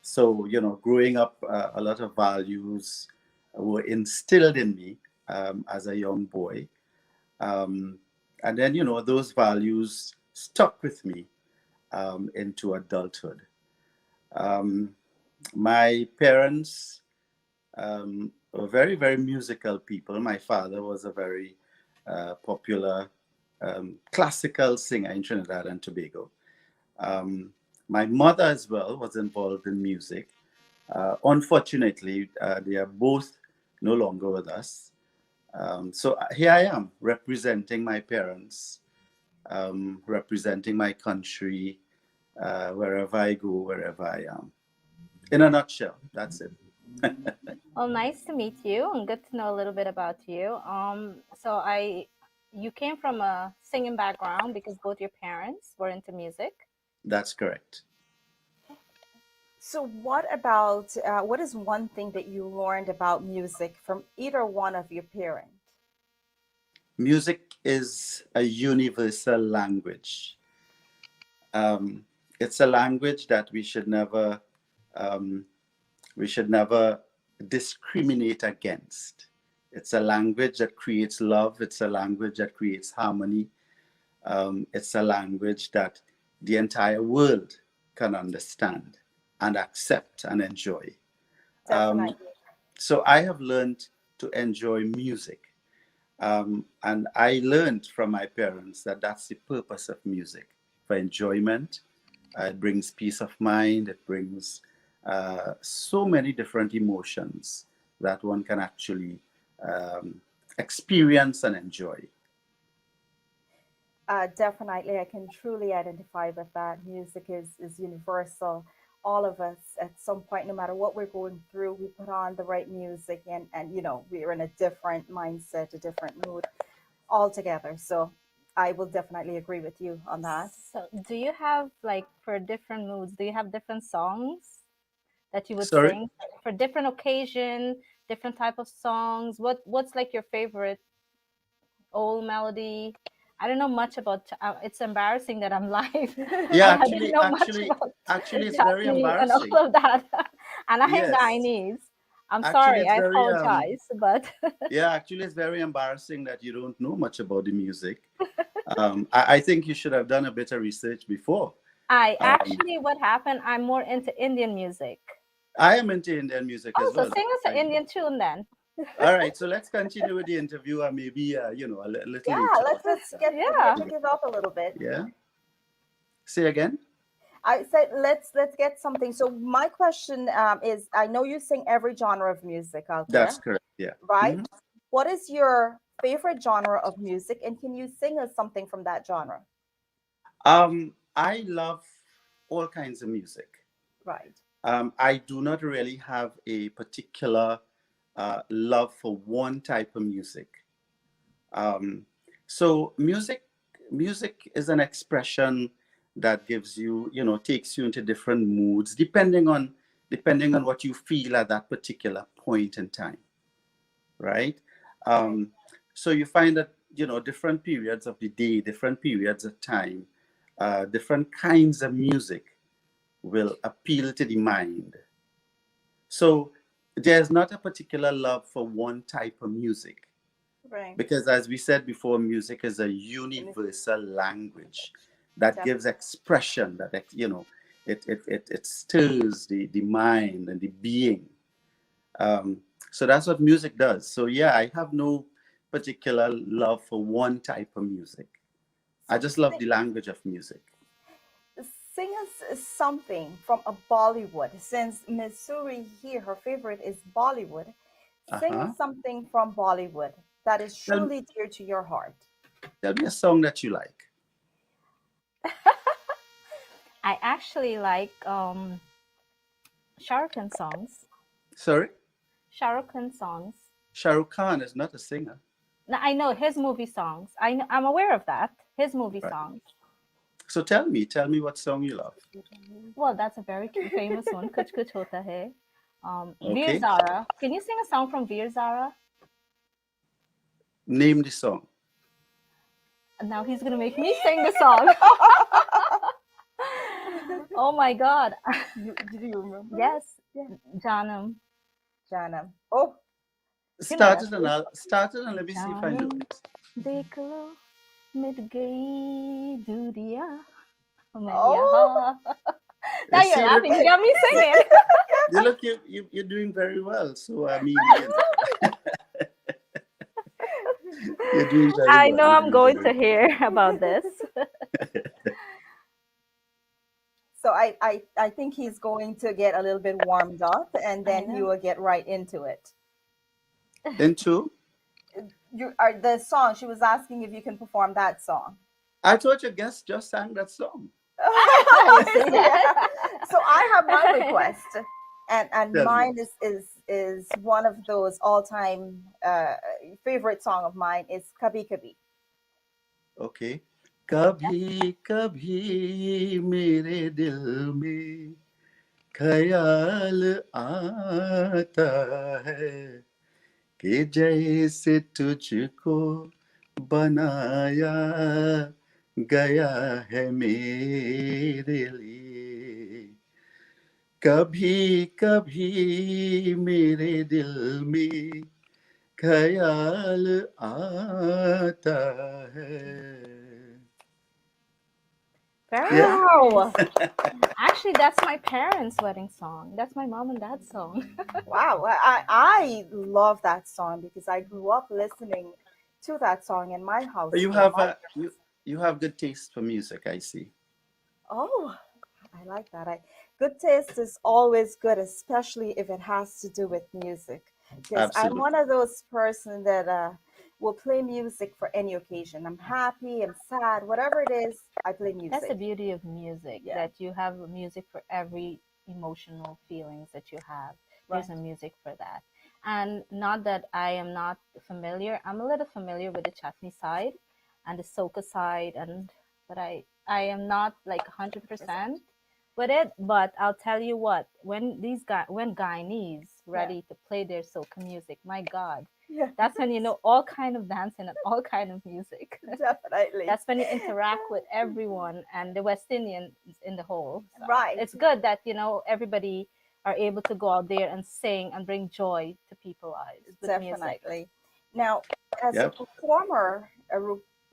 Speaker 11: So, growing up, a lot of values were instilled in me as a young boy. And then, those values stuck with me into adulthood. My parents were very, very musical people. My father was a very popular classical singer in Trinidad and Tobago. My mother as well was involved in music. Unfortunately, they are both no longer with us. So here I am representing my parents, representing my country, wherever I go, wherever I am. In a nutshell, that's it.
Speaker 4: Well, nice to meet you and good to know a little bit about you. You came from a singing background because both your parents were into music.
Speaker 11: That's correct.
Speaker 3: So what is one thing that you learned about music from either one of your parents?
Speaker 11: Music is a universal language. It's a language that we should never We should never discriminate against. It's a language that creates love. It's a language that creates harmony. It's a language that the entire world can understand and accept and enjoy.
Speaker 3: Definitely.
Speaker 11: So I have learned to enjoy music. And I learned from my parents that that's the purpose of music, for enjoyment. It brings peace of mind. It brings so many different emotions that one can actually experience and enjoy.
Speaker 3: Definitely, I can truly identify with that. Music is universal. All of us, at some point, no matter what we're going through, we put on the right music, and we're in a different mindset, a different mood altogether. So I will definitely agree with you on that.
Speaker 4: So, do you have like for different moods? Do you have different songs that you would
Speaker 11: Sorry?
Speaker 4: sing for different occasion, different type of songs? What's like your favorite old melody? I don't know much about. It's embarrassing that I'm live,
Speaker 11: Yeah,
Speaker 4: and I didn't know much about
Speaker 11: actually, it's very
Speaker 4: Japanese and all
Speaker 11: embarrassing.
Speaker 4: of that. And I am
Speaker 11: Yes,
Speaker 4: Guyanese. I'm
Speaker 11: actually,
Speaker 4: sorry.
Speaker 11: it's
Speaker 4: I
Speaker 11: very
Speaker 4: apologize, but
Speaker 11: yeah, actually, it's very embarrassing that you don't know much about the music. I think you should have done a bit of research before.
Speaker 4: I
Speaker 11: Um,
Speaker 4: actually, what happened? I'm more into Indian music.
Speaker 11: I am into Indian music
Speaker 4: Oh,
Speaker 11: as
Speaker 4: so
Speaker 11: well.
Speaker 4: sing us an Indian tune then.
Speaker 11: All right, so let's continue with the interview, and maybe little
Speaker 3: Yeah,
Speaker 11: later.
Speaker 3: let's get
Speaker 4: Yeah.
Speaker 3: pick it up a little bit.
Speaker 11: Yeah. Say again.
Speaker 3: I said let's get something. So my question is, I know you sing every genre of music out
Speaker 11: That's
Speaker 3: there,
Speaker 11: correct. Yeah.
Speaker 3: right?
Speaker 11: Mhm.
Speaker 3: What is your favorite genre of music, and can you sing us something from that genre?
Speaker 11: I love all kinds of music.
Speaker 3: Right.
Speaker 11: I do not really have a particular love for one type of music. Um, so music is an expression that gives you, takes you into different moods depending on what you feel at that particular point in time, right?
Speaker 3: Right.
Speaker 11: Um, so you find that, different periods of the day, different periods of time, different kinds of music will appeal to the mind. So there's not a particular love for one type of music.
Speaker 3: Right.
Speaker 11: Because as we said before, music is a universal language that gives
Speaker 3: Definitely.
Speaker 11: expression, it stirs the mind and the being. So that's what music does. So yeah, I have no particular love for one type of music. I
Speaker 3: So
Speaker 11: just love the language of music.
Speaker 3: sing us something from a Bollywood. Since Miss Suri here, her favorite is Bollywood. Sing us
Speaker 11: Uh-huh.
Speaker 3: something from Bollywood that is
Speaker 11: Tell,
Speaker 3: truly dear to your heart.
Speaker 11: tell me a song that you like.
Speaker 4: I actually like Shah Rukh Khan songs.
Speaker 11: Sorry?
Speaker 4: Shah Rukh Khan songs.
Speaker 11: Shah Rukh Khan is not a singer.
Speaker 4: Now, I know his movie songs. I'm aware of that. His movie
Speaker 11: Right.
Speaker 4: songs.
Speaker 11: So tell me what song you love.
Speaker 4: Well, that's a very famous one. Kuch Kuch Hota Hai. Veer
Speaker 11: Okay?
Speaker 4: Zara. Can you sing a song from Veer Zara?
Speaker 11: Name the song.
Speaker 4: Now he's gonna make me sing the song. Oh my God.
Speaker 3: Did you remember?
Speaker 4: Yes,
Speaker 3: Yeah.
Speaker 4: Janam.
Speaker 3: Janam. Oh,
Speaker 11: Start it and let me see if I know
Speaker 4: Janam,
Speaker 11: it.
Speaker 4: dekh lo, mit gayi duriya. Main
Speaker 3: oh.
Speaker 4: yahan. Now you're
Speaker 11: See, look,
Speaker 4: laughing. You got me singing.
Speaker 11: you're doing very well. So I mean, you're doing very
Speaker 4: I
Speaker 11: well.
Speaker 4: know
Speaker 11: You're
Speaker 4: I'm
Speaker 11: doing
Speaker 4: going
Speaker 11: very
Speaker 4: to
Speaker 11: well.
Speaker 4: hear about this.
Speaker 3: So I think he's going to get a little bit warmed up, and
Speaker 4: I
Speaker 3: then he
Speaker 4: know.
Speaker 3: will get right into it.
Speaker 11: Into?
Speaker 3: You are the song. She was asking if you can perform that song.
Speaker 11: I thought your guest just sang that song.
Speaker 4: See that?
Speaker 3: So I have my request, and
Speaker 11: Tell me.
Speaker 3: mine is one of those all-time favorite song of mine is Kabhi Kabhi.
Speaker 11: Okay. कभी कभी मेरे दिल में ख्याल आता है कि जैसे तुझको बनाया गया है मेरे लिए कभी कभी मेरे दिल में ख्याल आता है.
Speaker 4: Very
Speaker 11: Yeah.
Speaker 3: Wow.
Speaker 4: nice. Actually, that's my parents' wedding song. That's my mom and dad's song.
Speaker 3: Wow. I love that song because I grew up listening to that song in my
Speaker 11: You
Speaker 3: household.
Speaker 11: have a you have good taste for music, I see.
Speaker 3: Oh, I like that. Good taste is always good, especially if it has to do with music. Because I'm one
Speaker 11: Absolutely.
Speaker 3: of those person that will play music for any occasion. I'm happy, I'm sad, whatever it is, I play
Speaker 4: That's the
Speaker 3: music.
Speaker 4: beauty of music,
Speaker 3: Yeah,
Speaker 4: that you have music for every emotional feelings that you have. There's
Speaker 3: right.
Speaker 4: a music for that. And not that I am not familiar. I'm a little familiar with the chutney side and the soca side, and but I am not like 100% with it. But I'll tell you what, when Guyanese
Speaker 3: Yeah,
Speaker 4: ready to play their soca music, my God,
Speaker 3: yeah,
Speaker 4: that's when you know all kind of dancing and all kind of music.
Speaker 3: definitely.
Speaker 4: That's when you interact with everyone and the West Indians in the whole. So
Speaker 3: Right,
Speaker 4: it's good that everybody are able to go out there and sing and bring joy to people's lives with music.
Speaker 3: definitely. Now, as a
Speaker 11: Yep.
Speaker 3: performer,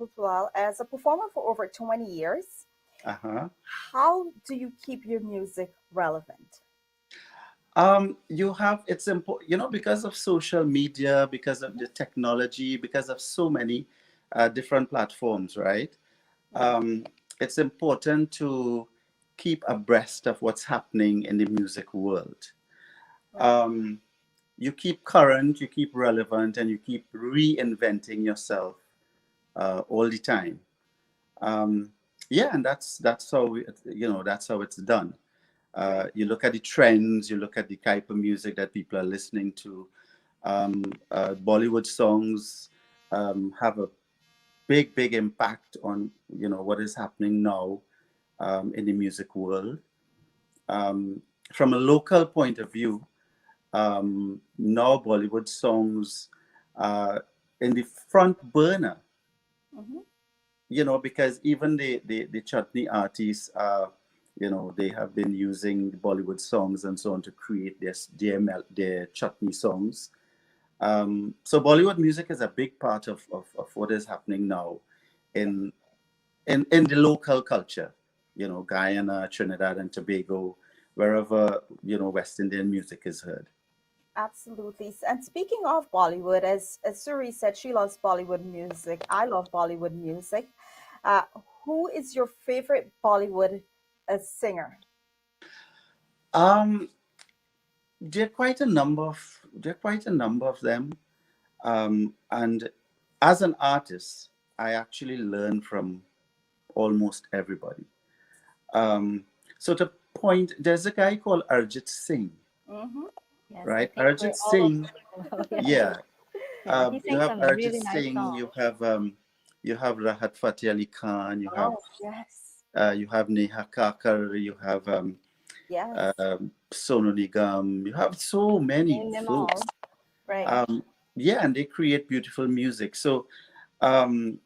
Speaker 3: Rooplal, as a performer for over 20 years,
Speaker 11: Uh-huh.
Speaker 3: how do you keep your music relevant?
Speaker 11: You have it's important, because of social media, because of the technology, because of so many different platforms, right?
Speaker 3: Right,
Speaker 11: It's important to keep abreast of what's happening in the music world.
Speaker 3: right.
Speaker 11: Um, you keep current, you keep relevant, and you keep reinventing yourself all the time. Um, yeah, and that's how that's how it's done.
Speaker 3: Right.
Speaker 11: You look at the trends, you look at the type of music that people are listening to. Bollywood songs have a big impact on what is happening now in the music world. Um, from a local point of view, now Bollywood songs are in the front burner,
Speaker 3: Hmm.
Speaker 11: because even the chutney artists are, they have been using Bollywood songs and so on to create their chutney songs. So Bollywood music is a big part of what is happening now
Speaker 3: Yeah,
Speaker 11: in in the local culture, Guyana, Trinidad and Tobago, wherever, West Indian music is heard.
Speaker 3: absolutely. And speaking of Bollywood, as Suri said, she loves Bollywood music. I love Bollywood music. Uh, who is your favorite Bollywood singer?
Speaker 11: Um, there are quite a number of them. And as an artist, I actually learn from almost everybody. Um, so to point, there's a guy called Arjit Singh,
Speaker 3: Hmm.
Speaker 4: Yes, I
Speaker 11: right?
Speaker 4: think we're
Speaker 11: Arjit
Speaker 4: all
Speaker 11: Singh,
Speaker 4: familiar. Yes,
Speaker 11: yeah.
Speaker 4: yeah, he
Speaker 11: You
Speaker 4: sings
Speaker 11: have
Speaker 4: some
Speaker 11: Arjit
Speaker 4: really nice
Speaker 11: Singh,
Speaker 4: songs.
Speaker 11: you have Rahat Fateh Ali Khan,
Speaker 3: Oh, yes.
Speaker 11: you have Neha Kakar, you have
Speaker 3: Yes.
Speaker 11: Sonu Nigam, you have so many
Speaker 4: Name them
Speaker 11: folks.
Speaker 4: all.
Speaker 3: Right.
Speaker 11: Yeah, and they create beautiful music. So um,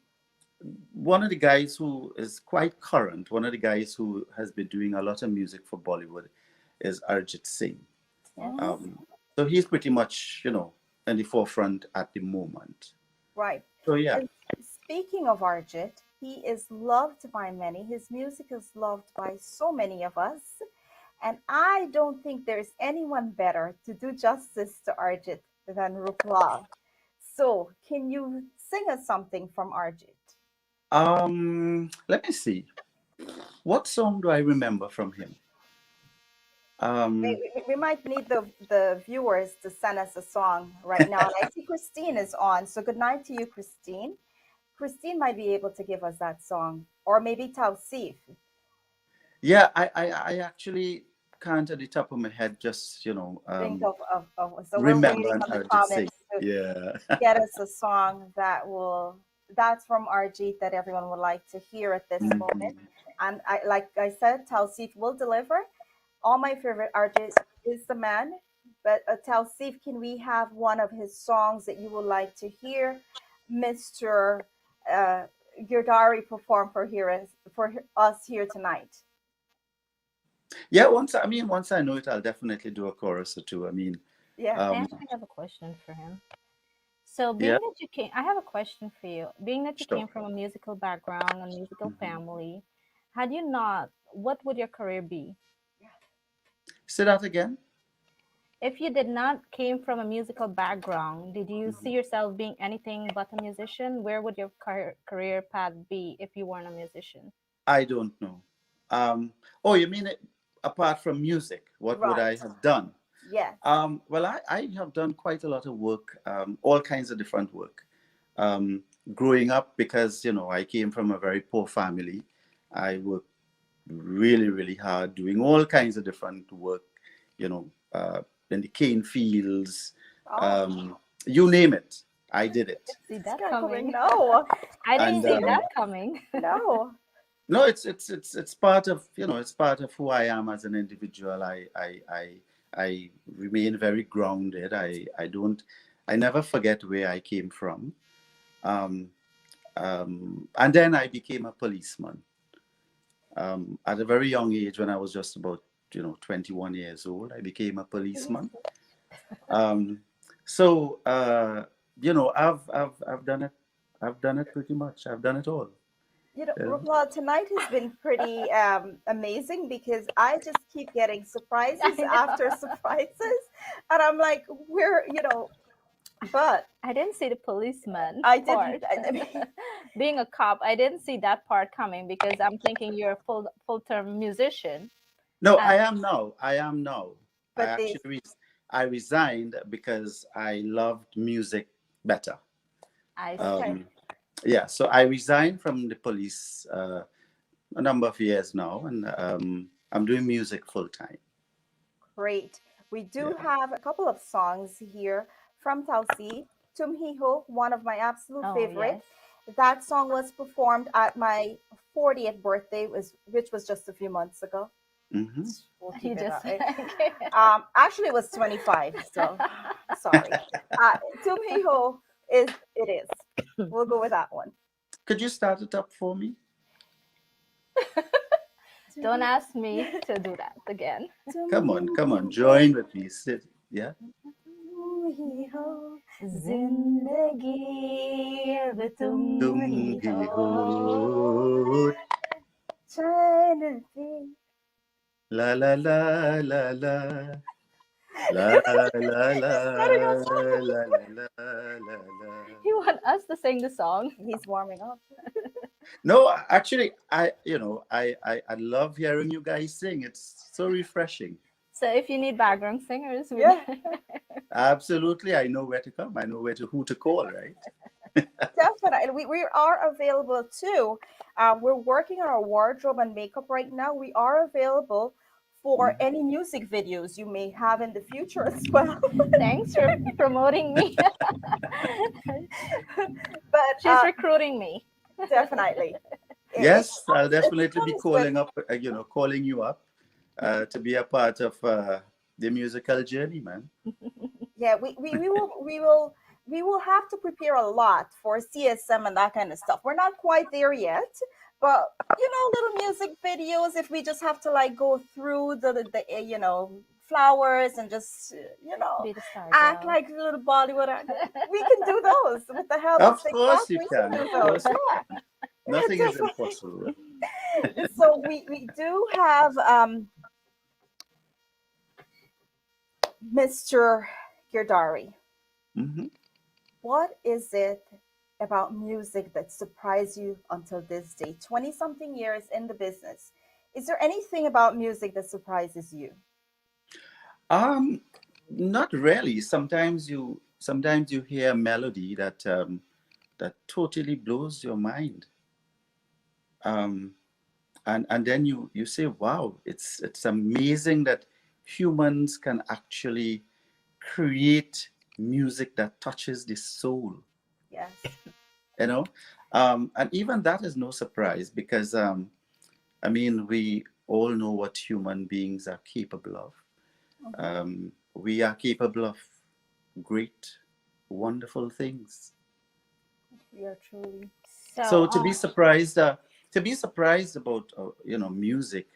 Speaker 11: one of the guys who is quite current, one of the guys who has been doing a lot of music for Bollywood is Arjit Singh.
Speaker 3: Hmm.
Speaker 4: Yes.
Speaker 11: Um, so he's pretty much, in the forefront at the moment.
Speaker 3: Right.
Speaker 11: So yeah.
Speaker 3: And speaking of Arjit, he is loved by many. His music is loved by so many of us. And I don't think there's anyone better to do justice to Arjit than Rooplal. So, can you sing us something from Arjit?
Speaker 11: Let me see. What song do I remember from him? Um,
Speaker 3: We might need the viewers to send us a song right now. And I see Christine is on. So, good night to you, Christine. Christine might be able to give us that song. Or maybe Tausif.
Speaker 11: yeah, I actually can't at the top of my head just,
Speaker 3: Think of so we're
Speaker 11: remember
Speaker 3: waiting
Speaker 11: an
Speaker 3: on the
Speaker 11: Arjit Singh.
Speaker 3: comments to
Speaker 11: Yeah.
Speaker 3: get us a song that's from Arjit that everyone would like to hear at this moment.
Speaker 11: Mhm.
Speaker 3: And like I said, Tausif will deliver. All my favorite Arjit is the man, but Tausif, can we have one of his songs that you would like to hear, Mr. Uh, Girdharie perform for us here tonight?
Speaker 11: Yeah, once I know it, I'll definitely do a chorus or two. I mean,
Speaker 3: Yeah.
Speaker 4: I
Speaker 11: um,
Speaker 4: actually have a question for him. So, being
Speaker 11: yeah,
Speaker 4: that you came, I have a question for you. Being that you
Speaker 11: sure.
Speaker 4: came from a musical background, a musical
Speaker 11: Mhm.
Speaker 4: family, had you not, what would your career be?
Speaker 11: Say that again.
Speaker 4: If you did not came from a musical background, did you see
Speaker 11: Mhm.
Speaker 4: yourself being anything but a musician? Where would your career path be if you weren't a musician?
Speaker 11: I don't know. Um, oh, you mean apart from music, what would I
Speaker 3: Right.
Speaker 11: have done?
Speaker 3: Yes.
Speaker 11: Well, I have done quite a lot of work, all kinds of different work. Um, Growing up, because I came from a very poor family, I worked really, really hard doing all kinds of different work, you know, in the cane fields,
Speaker 3: Oh,
Speaker 11: um, you name it, I did it.
Speaker 4: See
Speaker 3: this
Speaker 4: that
Speaker 3: guy coming.
Speaker 4: coming?
Speaker 3: No,
Speaker 4: I didn't
Speaker 11: And
Speaker 4: see that coming.
Speaker 3: no.
Speaker 11: no, it's part of it's part of who I am as an individual. I remain very grounded. I never forget where I came from. Um, and then I became a policeman at a very young age. When I was just about 21 years old, I became a policeman. Um, so I've done it. I've done it pretty much. I've done it all. Yeah.
Speaker 3: Rooplal, tonight has been pretty amazing because I just keep getting surprises
Speaker 4: I
Speaker 3: after
Speaker 4: know.
Speaker 3: surprises, and I'm like, but
Speaker 4: I didn't see the policeman
Speaker 3: I didn't.
Speaker 4: part.
Speaker 3: I mean,
Speaker 4: Being a cop, I didn't see that part coming because I'm thinking you're a full-term musician.
Speaker 11: No, I
Speaker 4: And
Speaker 11: am now. I am now. I
Speaker 3: but they,
Speaker 11: actually I resigned because I loved music better.
Speaker 4: I
Speaker 3: okay,
Speaker 4: see.
Speaker 11: Um, yeah, so I resigned from the police a number of years now, and I'm doing music full time.
Speaker 3: great. We do
Speaker 11: Yeah.
Speaker 3: have a couple of songs here from Tausi. Tum Hi Ho, one of my absolute
Speaker 4: Oh
Speaker 3: favorite.
Speaker 4: yes.
Speaker 3: That song was performed at my 40th birthday, which was just a few months ago.
Speaker 11: Hmm.
Speaker 3: We'll
Speaker 4: You
Speaker 3: keep it
Speaker 4: just
Speaker 3: that way.
Speaker 4: like
Speaker 3: Actually, it was 25, so sorry. Tum Hi Ho is. We'll go with that one.
Speaker 11: Could you start it up for me?
Speaker 4: don't ask me to do that again.
Speaker 11: Come on, join with me. Sit. Yeah.
Speaker 3: तुम ही हो
Speaker 4: जिंदगी अब तुम
Speaker 11: तुम
Speaker 4: ही
Speaker 11: ही
Speaker 4: हो
Speaker 11: हो
Speaker 3: चैन पे
Speaker 11: la la la la la. La la la la
Speaker 3: starting a song.
Speaker 11: la la la la.
Speaker 4: You want us to sing the song?
Speaker 3: He's warming up.
Speaker 11: No, actually, I love hearing you guys sing. It's so refreshing.
Speaker 4: So if you need background singers, we
Speaker 3: Yeah,
Speaker 11: Absolutely, I know where to come. I know who to call, right?
Speaker 3: definitely. We are available too. We're working on our wardrobe and makeup right now. We are available for
Speaker 11: Mhm.
Speaker 3: any music videos you may have in the future as well.
Speaker 4: thanks for promoting me.
Speaker 3: But
Speaker 4: She's recruiting me.
Speaker 3: definitely,
Speaker 11: Yes, I'll
Speaker 3: it
Speaker 11: definitely be
Speaker 3: comes with.
Speaker 11: calling you up, to be a part of the musical journey, man.
Speaker 3: Yeah, we will have to prepare a lot for CSM and that kind of stuff. We're not quite there yet, but little music videos. If we just have to like go through the flowers and just
Speaker 4: Be the star
Speaker 3: act
Speaker 4: girl.
Speaker 3: like little Bollywood actors, we can do those with the help of
Speaker 11: Of
Speaker 3: TikTok.
Speaker 11: course you
Speaker 3: We can
Speaker 11: can.
Speaker 3: do
Speaker 11: Of
Speaker 3: those.
Speaker 11: course you
Speaker 3: Yeah,
Speaker 11: can. Nothing is
Speaker 3: definitely.
Speaker 11: impossible.
Speaker 3: So we do have Mr. Girdharie.
Speaker 11: Hmm.
Speaker 3: What is it about music that surprised you until this day? 20 something years in the business. Is there anything about music that surprises you?
Speaker 11: Um, Not really. Sometimes you hear a melody that totally blows your mind. Um, and then you say, wow, it's amazing that humans can actually create music that touches the soul.
Speaker 3: Yes.
Speaker 11: You know, and even that is no surprise because I mean we all know what human beings are capable of.
Speaker 3: Mhm.
Speaker 11: We are capable of great, wonderful things.
Speaker 3: We are truly.
Speaker 4: So
Speaker 11: So to be surprised about music,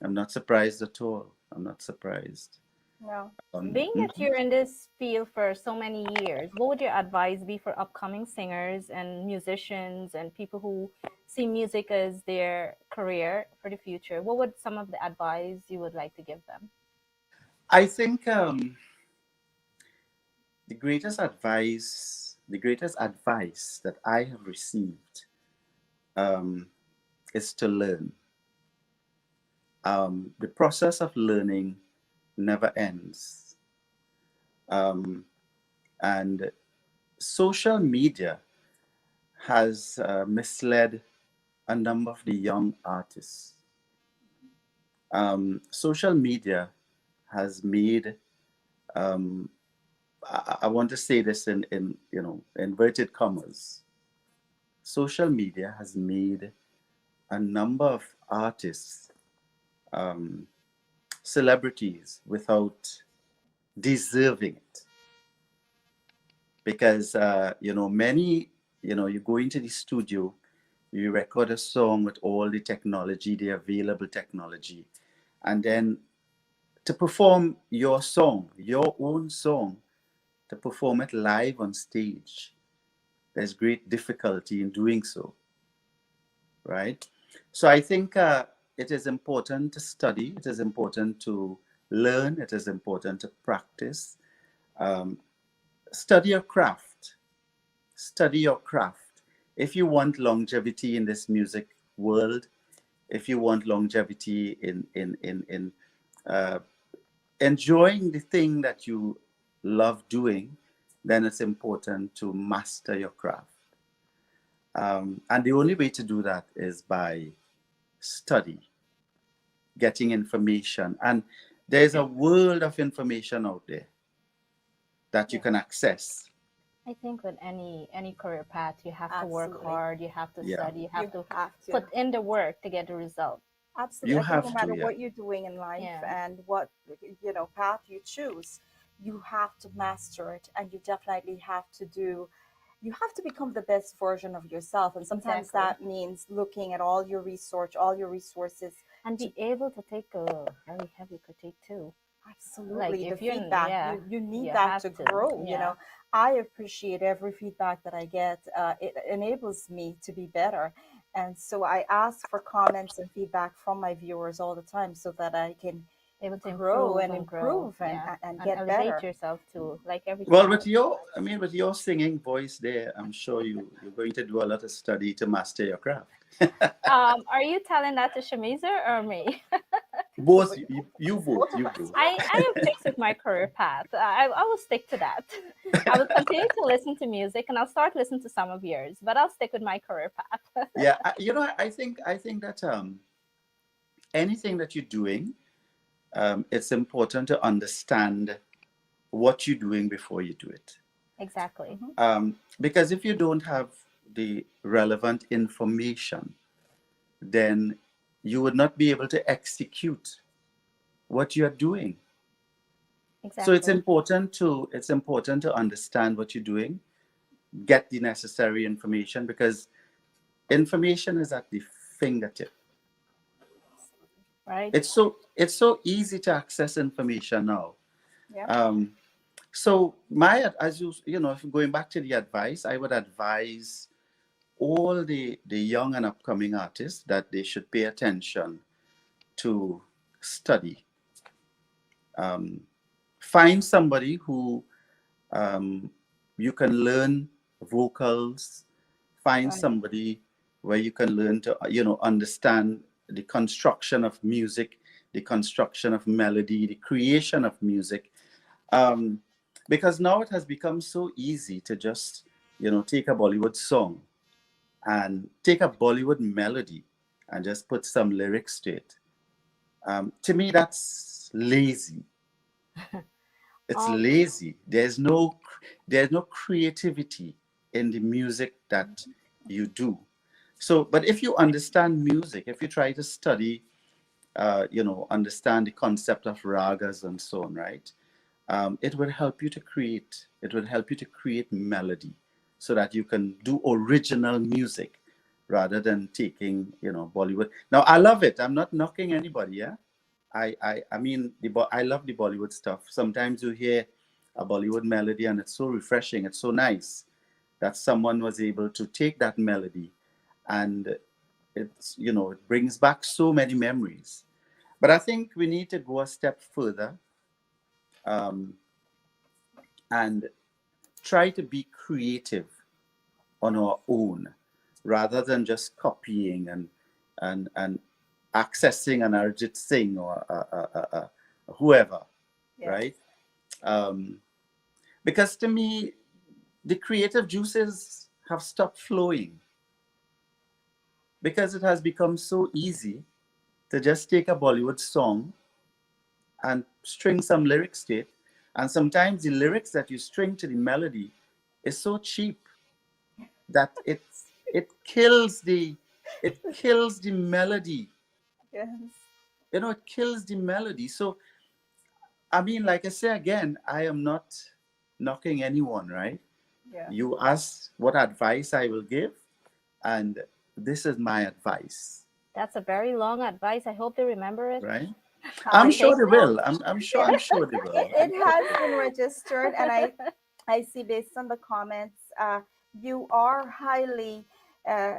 Speaker 11: I'm not surprised at all. I'm not surprised.
Speaker 3: No.
Speaker 4: Being that
Speaker 11: Mhm.
Speaker 4: you're in this field for so many years, what would your advice be for upcoming singers and musicians and people who see music as their career for the future? What would some of the advice you would like to give them?
Speaker 11: I think the greatest advice that I have received um, is to learn. The process of learning never ends. Um, and social media has misled a number of the young artists. Social media has made, um, I want to say this in inverted commas. Social media has made a number of artists um, celebrities without deserving it, because many, you go into the studio, you record a song with all the technology, the available technology, and then to perform your song, your own song, to perform it live on stage, there's great difficulty in doing so, right? So I think it is important to study, it is important to learn, it is important to practice. um, Study your craft. Study your craft. If you want longevity in this music world, if you want longevity in uh, enjoying the thing that you love doing, then it's important to master your craft. And the only way to do that is by study, getting information. And there's a world of information out there that you can access.
Speaker 4: I think with any career path, you have to work
Speaker 3: Absolutely.
Speaker 4: hard, you have to
Speaker 11: Yeah,
Speaker 4: study, you have
Speaker 3: You
Speaker 4: to
Speaker 3: have to.
Speaker 4: put in the work to get the result.
Speaker 3: Absolutely.
Speaker 11: you
Speaker 3: I think no
Speaker 11: have
Speaker 3: matter
Speaker 11: to, yeah.
Speaker 3: what you're doing in life
Speaker 4: Yeah.
Speaker 3: and what path you choose, you have to master it, and you definitely have to do. You have to become the best version of yourself, and sometimes
Speaker 4: Exactly.
Speaker 3: that means looking at all your research, all your resources.
Speaker 4: And be able to take a very heavy critique too.
Speaker 3: Absolutely, the
Speaker 4: if you're
Speaker 3: feedback,
Speaker 4: yeah,
Speaker 3: you need
Speaker 4: you
Speaker 3: that
Speaker 4: have
Speaker 3: to
Speaker 4: to.
Speaker 3: grow.
Speaker 4: Yeah.
Speaker 3: I appreciate every feedback that I get. It enables me to be better, and so I ask for comments and feedback from my viewers all the time so that I can
Speaker 4: Able to
Speaker 3: grow
Speaker 4: improve
Speaker 3: and
Speaker 4: and grow.
Speaker 3: improve
Speaker 4: Yeah.
Speaker 3: and
Speaker 4: And
Speaker 3: get
Speaker 4: elevate
Speaker 3: better.
Speaker 4: yourself too, like every
Speaker 11: Well,
Speaker 4: child.
Speaker 11: with your singing voice there, I'm sure you're going to do a lot of study to master your craft.
Speaker 4: Are you telling that to Shameeza or me?
Speaker 11: Both, you both, you both.
Speaker 4: I am fixed with my career path. I will stick to that. I will continue to listen to music and I'll start listening to some of yours, but I'll stick with my career path.
Speaker 11: Yeah, I think that anything that you're doing, it's important to understand what you're doing before you do it.
Speaker 4: Exactly.
Speaker 11: Because if you don't have the relevant information, then you would not be able to execute what you are doing. So
Speaker 4: Exactly.
Speaker 11: it's important to understand what you're doing, get the necessary information, because information is at the fingertip.
Speaker 4: Right?
Speaker 11: It's so easy to access information now.
Speaker 3: Yeah.
Speaker 11: So as if going back to the advice, I would advise all the young and upcoming artists that they should pay attention to study. Um, Find somebody who um, you can learn vocals. Find
Speaker 4: Right.
Speaker 11: somebody where you can learn to understand the construction of music, the construction of melody, the creation of music. um, because now it has become so easy to just take a Bollywood song and take a Bollywood melody and just put some lyrics to it. To me, that's lazy. It's
Speaker 4: Um,
Speaker 11: lazy. There's no creativity in the music that you do. So, but if you understand music, if you try to study, understand the concept of ragas and so on, right? It will help you to create. It will help you to create melody, so that you can do original music rather than taking, Bollywood. Now, I love it. I'm not knocking anybody, yeah. I mean, I love the Bollywood stuff. Sometimes you hear a Bollywood melody and it's so refreshing, it's so nice that someone was able to take that melody and it's, you know, it brings back so many memories. But I think we need to go a step further, um, and try to be creative on our own rather than just copying and accessing an Arjit Singh or whoever,
Speaker 3: Yes.
Speaker 11: right? Because to me, the creative juices have stopped flowing because it has become so easy to just take a Bollywood song and string some lyrics to it. And sometimes the lyrics that you string to the melody is so cheap that it kills the melody.
Speaker 3: Yes.
Speaker 11: You know, it kills the melody. So I mean, like I say again, I am not knocking anyone, right?
Speaker 3: Yeah.
Speaker 11: You ask what advice I will give, and this is my advice,
Speaker 4: That's a very long advice. I hope they remember it.
Speaker 11: right?
Speaker 3: I
Speaker 11: I'm sure
Speaker 4: Take
Speaker 11: they
Speaker 4: notes.
Speaker 11: will. I'm sure they will.
Speaker 3: it has been registered, and I see based on the comments, you are highly uh,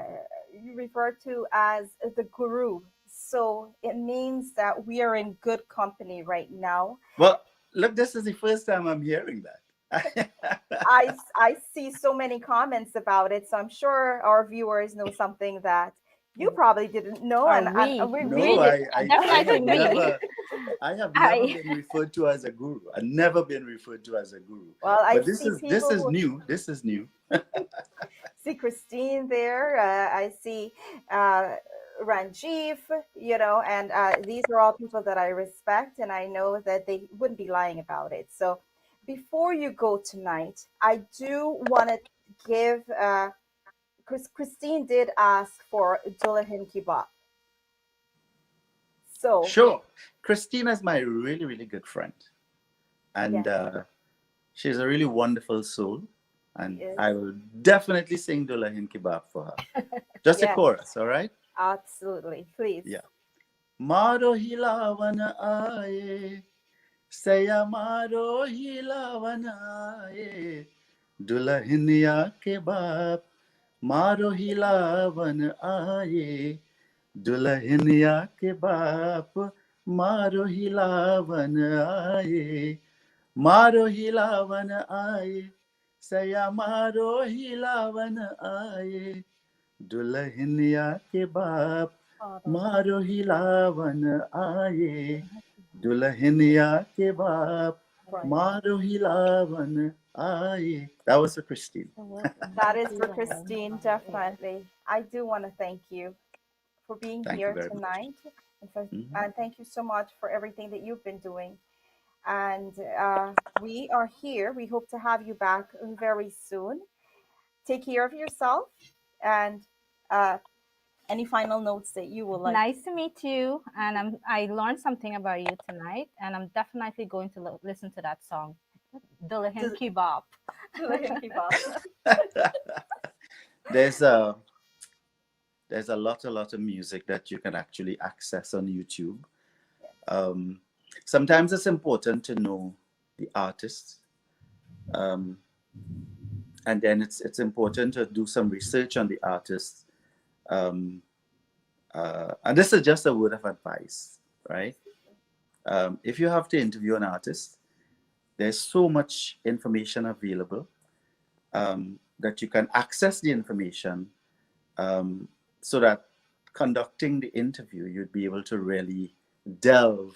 Speaker 3: you refer to as the guru. So it means that we are in good company right now.
Speaker 11: Well, look, this is the first time I'm hearing that.
Speaker 3: I see so many comments about it, so I'm sure our viewers know something that you probably didn't know,
Speaker 4: Or
Speaker 3: and we
Speaker 11: No,
Speaker 3: really
Speaker 11: I
Speaker 4: definitely
Speaker 11: have
Speaker 4: me.
Speaker 11: never been referred to as a guru. I've never been referred to as a guru.
Speaker 3: well, I
Speaker 11: But this
Speaker 3: see
Speaker 11: this
Speaker 3: people
Speaker 11: is
Speaker 3: who
Speaker 11: new. This is new.
Speaker 3: see Christine there. I see Ranjiv, you know, and these are all people that I respect, and I know that they wouldn't be lying about it. So before you go tonight, I do want to give, Christine did ask for Dullahan Kebab. So,
Speaker 11: Sure. Christina's my really, really good friend. And
Speaker 3: yes,
Speaker 11: she's a really wonderful soul.
Speaker 3: she
Speaker 11: And
Speaker 3: is.
Speaker 11: I will definitely sing Dullahin Kebab for her. Just a
Speaker 3: Yes,
Speaker 11: chorus, all right?
Speaker 3: absolutely. Please.
Speaker 11: Yeah. Maro hilavan aaye, saya maro hilavan aaye, Dullahaniya ke baap, maro hilavan aaye, Dullahaniya ke baap, maro hilavan aaye, maro hilavan aaye, saya maro hilavan aaye, Dullahaniya ke baap, मारो हिलावन आए दुल्हनिया के बाप
Speaker 3: Right.
Speaker 11: मारो हिलावन आए. That was for Christine.
Speaker 3: That is for Christine, definitely. I do want to thank you for being
Speaker 11: Thank you
Speaker 3: here
Speaker 11: very much.
Speaker 3: tonight,
Speaker 11: Mhm.
Speaker 3: and thank you so much for everything that you've been doing. And we are here. We hope to have you back very soon. Take care of yourself, and uh, any final notes that you would like.
Speaker 4: Nice to meet you, and I learned something about you tonight, and I'm definitely going to listen to that song, Dullahan Kebab.
Speaker 11: There's a lot of music that you can actually access on YouTube. Um, Sometimes it's important to know the artist, um, and then it's important to do some research on the artist. Um, and this is just a word of advice, right? If you have to interview an artist, there's so much information available, that you can access the information, so that conducting the interview, you'd be able to really delve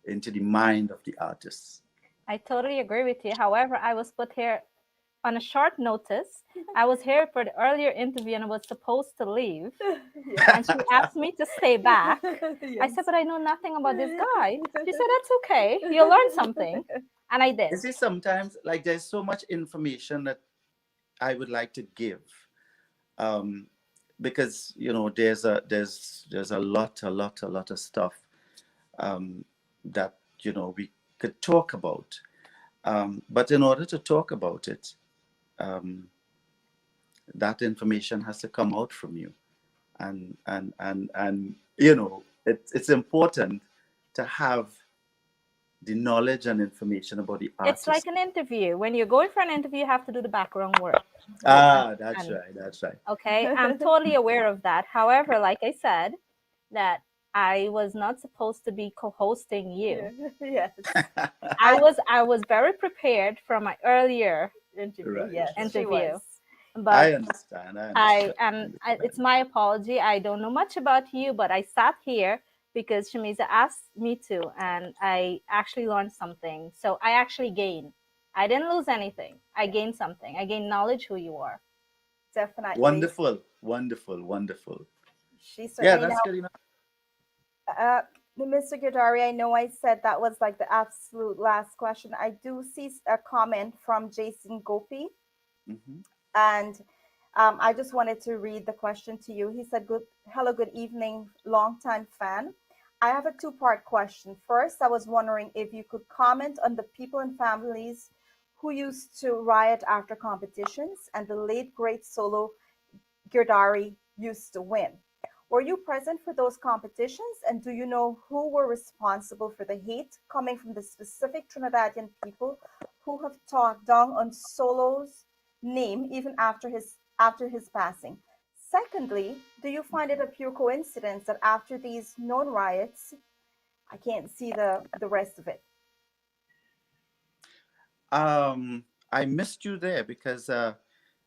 Speaker 11: into the mind of the artist.
Speaker 4: I totally agree with you. However, I was put here on a short notice. I was here for the earlier interview and I was supposed to leave. And she asked me to stay back. I said, but I know nothing about this guy. She said, that's okay. You'll learn something. And I did.
Speaker 11: You see, sometimes like there's so much information that I would like to give, because you know there's a lot of stuff, that you know we could talk about, but in order to talk about it, that information has to come out from you, and you know it's important to have the knowledge and information about the
Speaker 4: It's
Speaker 11: artist.
Speaker 4: like an interview. When you're going for an interview, you have to do the background work.
Speaker 11: That's
Speaker 4: And-
Speaker 11: right. That's right.
Speaker 4: Okay, I'm totally aware of that. However, like I said, that I was not supposed to be co-hosting you.
Speaker 3: Yes.
Speaker 4: I was very prepared from my earlier
Speaker 3: Interview.
Speaker 11: Right.
Speaker 3: Yes, she
Speaker 4: interview.
Speaker 3: was.
Speaker 4: But
Speaker 11: I understand.
Speaker 4: it's my apology. I don't know much about you, but I sat here because Shameeza asked me to, and I actually learned something. So I actually gained. I didn't lose anything. I gained something. I gained knowledge who you are.
Speaker 3: Definitely.
Speaker 11: Wonderful, wonderful, wonderful.
Speaker 3: She
Speaker 11: Yeah,
Speaker 3: certainly
Speaker 11: that's
Speaker 3: now.
Speaker 11: good enough.
Speaker 3: Mr. Girdharie, I know I said that was like the absolute last question. I do see a comment from Jason Gopi, and I just wanted to read the question to you. He said, hello, good evening, longtime fan. I have a two-part question. First, I was wondering if you could comment on the people and families who used to riot after competitions and the late great solo Girdharie used to win. Were you present for those competitions, and do you know who were responsible for the hate coming from the specific Trinidadian people who have talked down on Solo's name even after his passing? Secondly, do you find it a pure coincidence that after these known riots, I can't see the rest of it?
Speaker 11: I missed you there because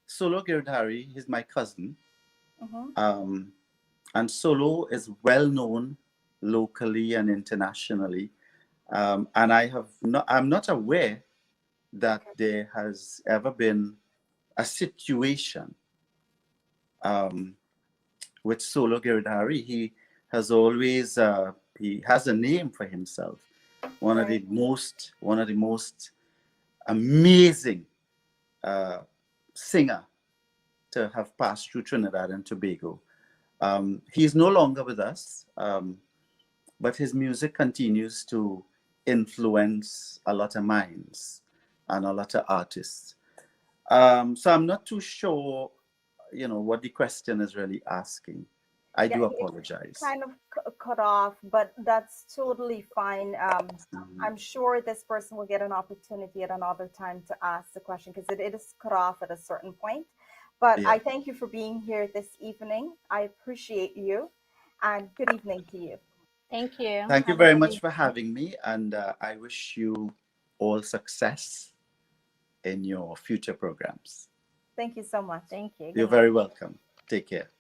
Speaker 11: Solo Girdharie, he's my cousin. And Solo is well known locally and internationally. And I'm not aware that there has ever been a situation with Solo Girdharie. He has always he has a name for himself. One of the most amazing singer to have passed through Trinidad and Tobago. He's no longer with us, but his music continues to influence a lot of minds and a lot of artists. So I'm not too sure, what the question is really asking. I do apologize.
Speaker 3: Kind of cut off, but that's totally fine. I'm sure this person will get an opportunity at another time to ask the question because it is cut off at a certain point. But I thank you for being here this evening. I appreciate you, and good evening to you.
Speaker 4: Thank you.
Speaker 11: Thank you very much for having me, and I wish you all success in your future programs.
Speaker 3: Thank you so much.
Speaker 4: Thank you.
Speaker 11: You're very welcome. Take care.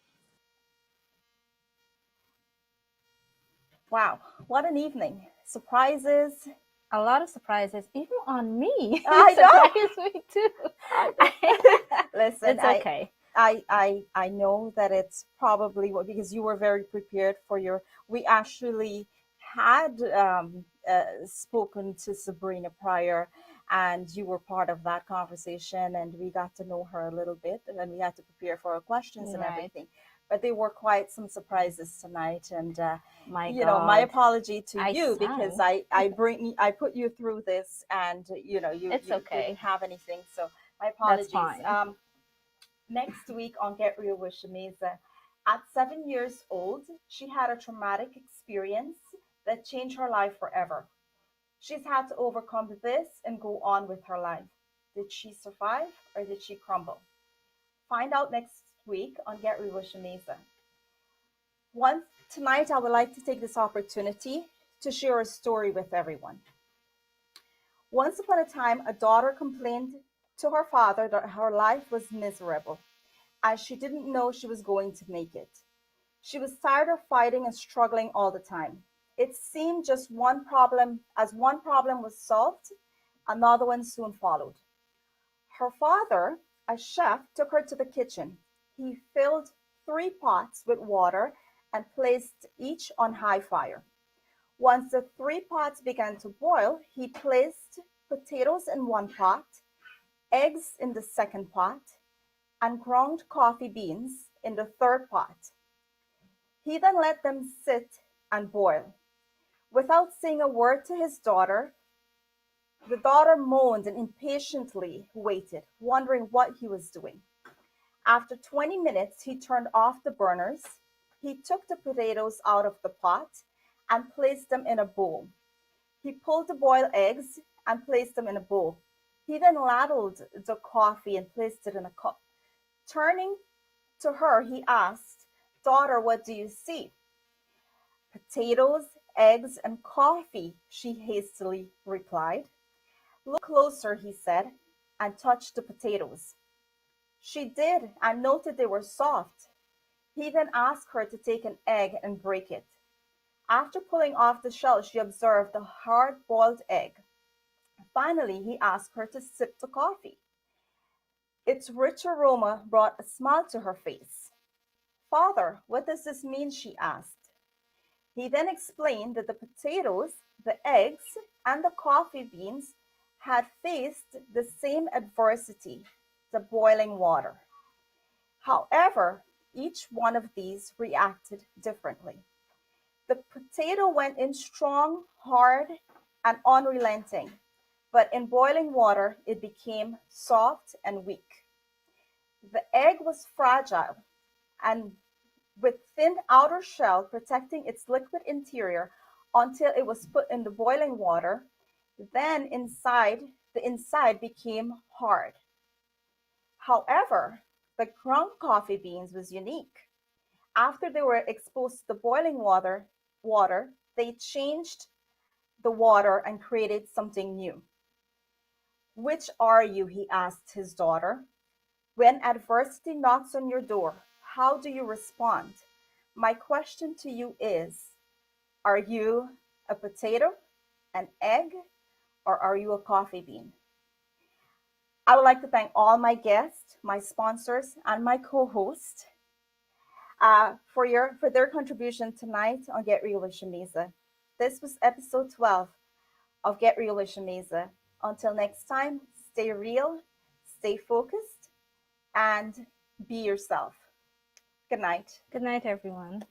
Speaker 3: Wow, what an evening. Surprises.
Speaker 4: A lot of surprises, even on me.
Speaker 3: I know.
Speaker 4: Surprised me too.
Speaker 3: Listen,
Speaker 4: it's okay.
Speaker 3: I know that it's probably because you were very prepared for your. We actually had spoken to Sabrina prior, and you were part of that conversation, and we got to know her a little bit, and then we had to prepare for our questions and everything. But there were quite some surprises tonight, and my apology to you because I put you through this, and you didn't have anything, so my apologies.
Speaker 4: That's fine.
Speaker 3: Next week on Get Real with Shameeza, at 7 years old, she had a traumatic experience that changed her life forever. She's had to overcome this and go on with her life. Did she survive or did she crumble? Find out next week on Get Real with Shameeza. Tonight, I would like to take this opportunity to share a story with everyone. Once upon a time, a daughter complained to her father that her life was miserable, as she didn't know she was going to make it. She was tired of fighting and struggling all the time. It seemed as one problem was solved, another one soon followed. Her father, a chef, took her to the kitchen. He filled 3 pots with water and placed each on high fire. Once the 3 pots began to boil, he placed potatoes in one pot, eggs in the second pot, and ground coffee beans in the third pot. He then let them sit and boil. Without saying a word to his daughter, the daughter moaned and impatiently waited, wondering what he was doing. After 20 minutes, he turned off the burners. He took the potatoes out of the pot and placed them in a bowl. He pulled the boiled eggs and placed them in a bowl. He then ladled the coffee and placed it in a cup. Turning to her, he asked, "Daughter, what do you see?" "Potatoes, eggs, and coffee," she hastily replied. "Look closer," he said, and touched the potatoes. She did and noted they were soft. He then asked her to take an egg and break it. After pulling off the shell, she observed the hard-boiled egg. Finally, he asked her to sip the coffee. Its rich aroma brought a smile to her face. "Father, what does this mean?" she asked. He then explained that the potatoes, the eggs, and the coffee beans had faced the same adversity, the boiling water. However, each one of these reacted differently. The potato went in strong, hard, and unrelenting, but in boiling water it became soft and weak. The egg was fragile and with thin outer shell protecting its liquid interior until it was put in the boiling water. Then the inside became hard. However, the ground coffee beans was unique. After they were exposed to the boiling water, they changed the water and created something new. "Which are you?" he asked his daughter. "When adversity knocks on your door, how do you respond? My question to you is, are you a potato, an egg, or are you a coffee bean?" I would like to thank all my guests, my sponsors, and my co-host for their contribution tonight on Get Real with Shameeza. This was episode 12 of Get Real with Shameeza. Until next time, stay real, stay focused, and be yourself. Good night.
Speaker 4: Good night, everyone.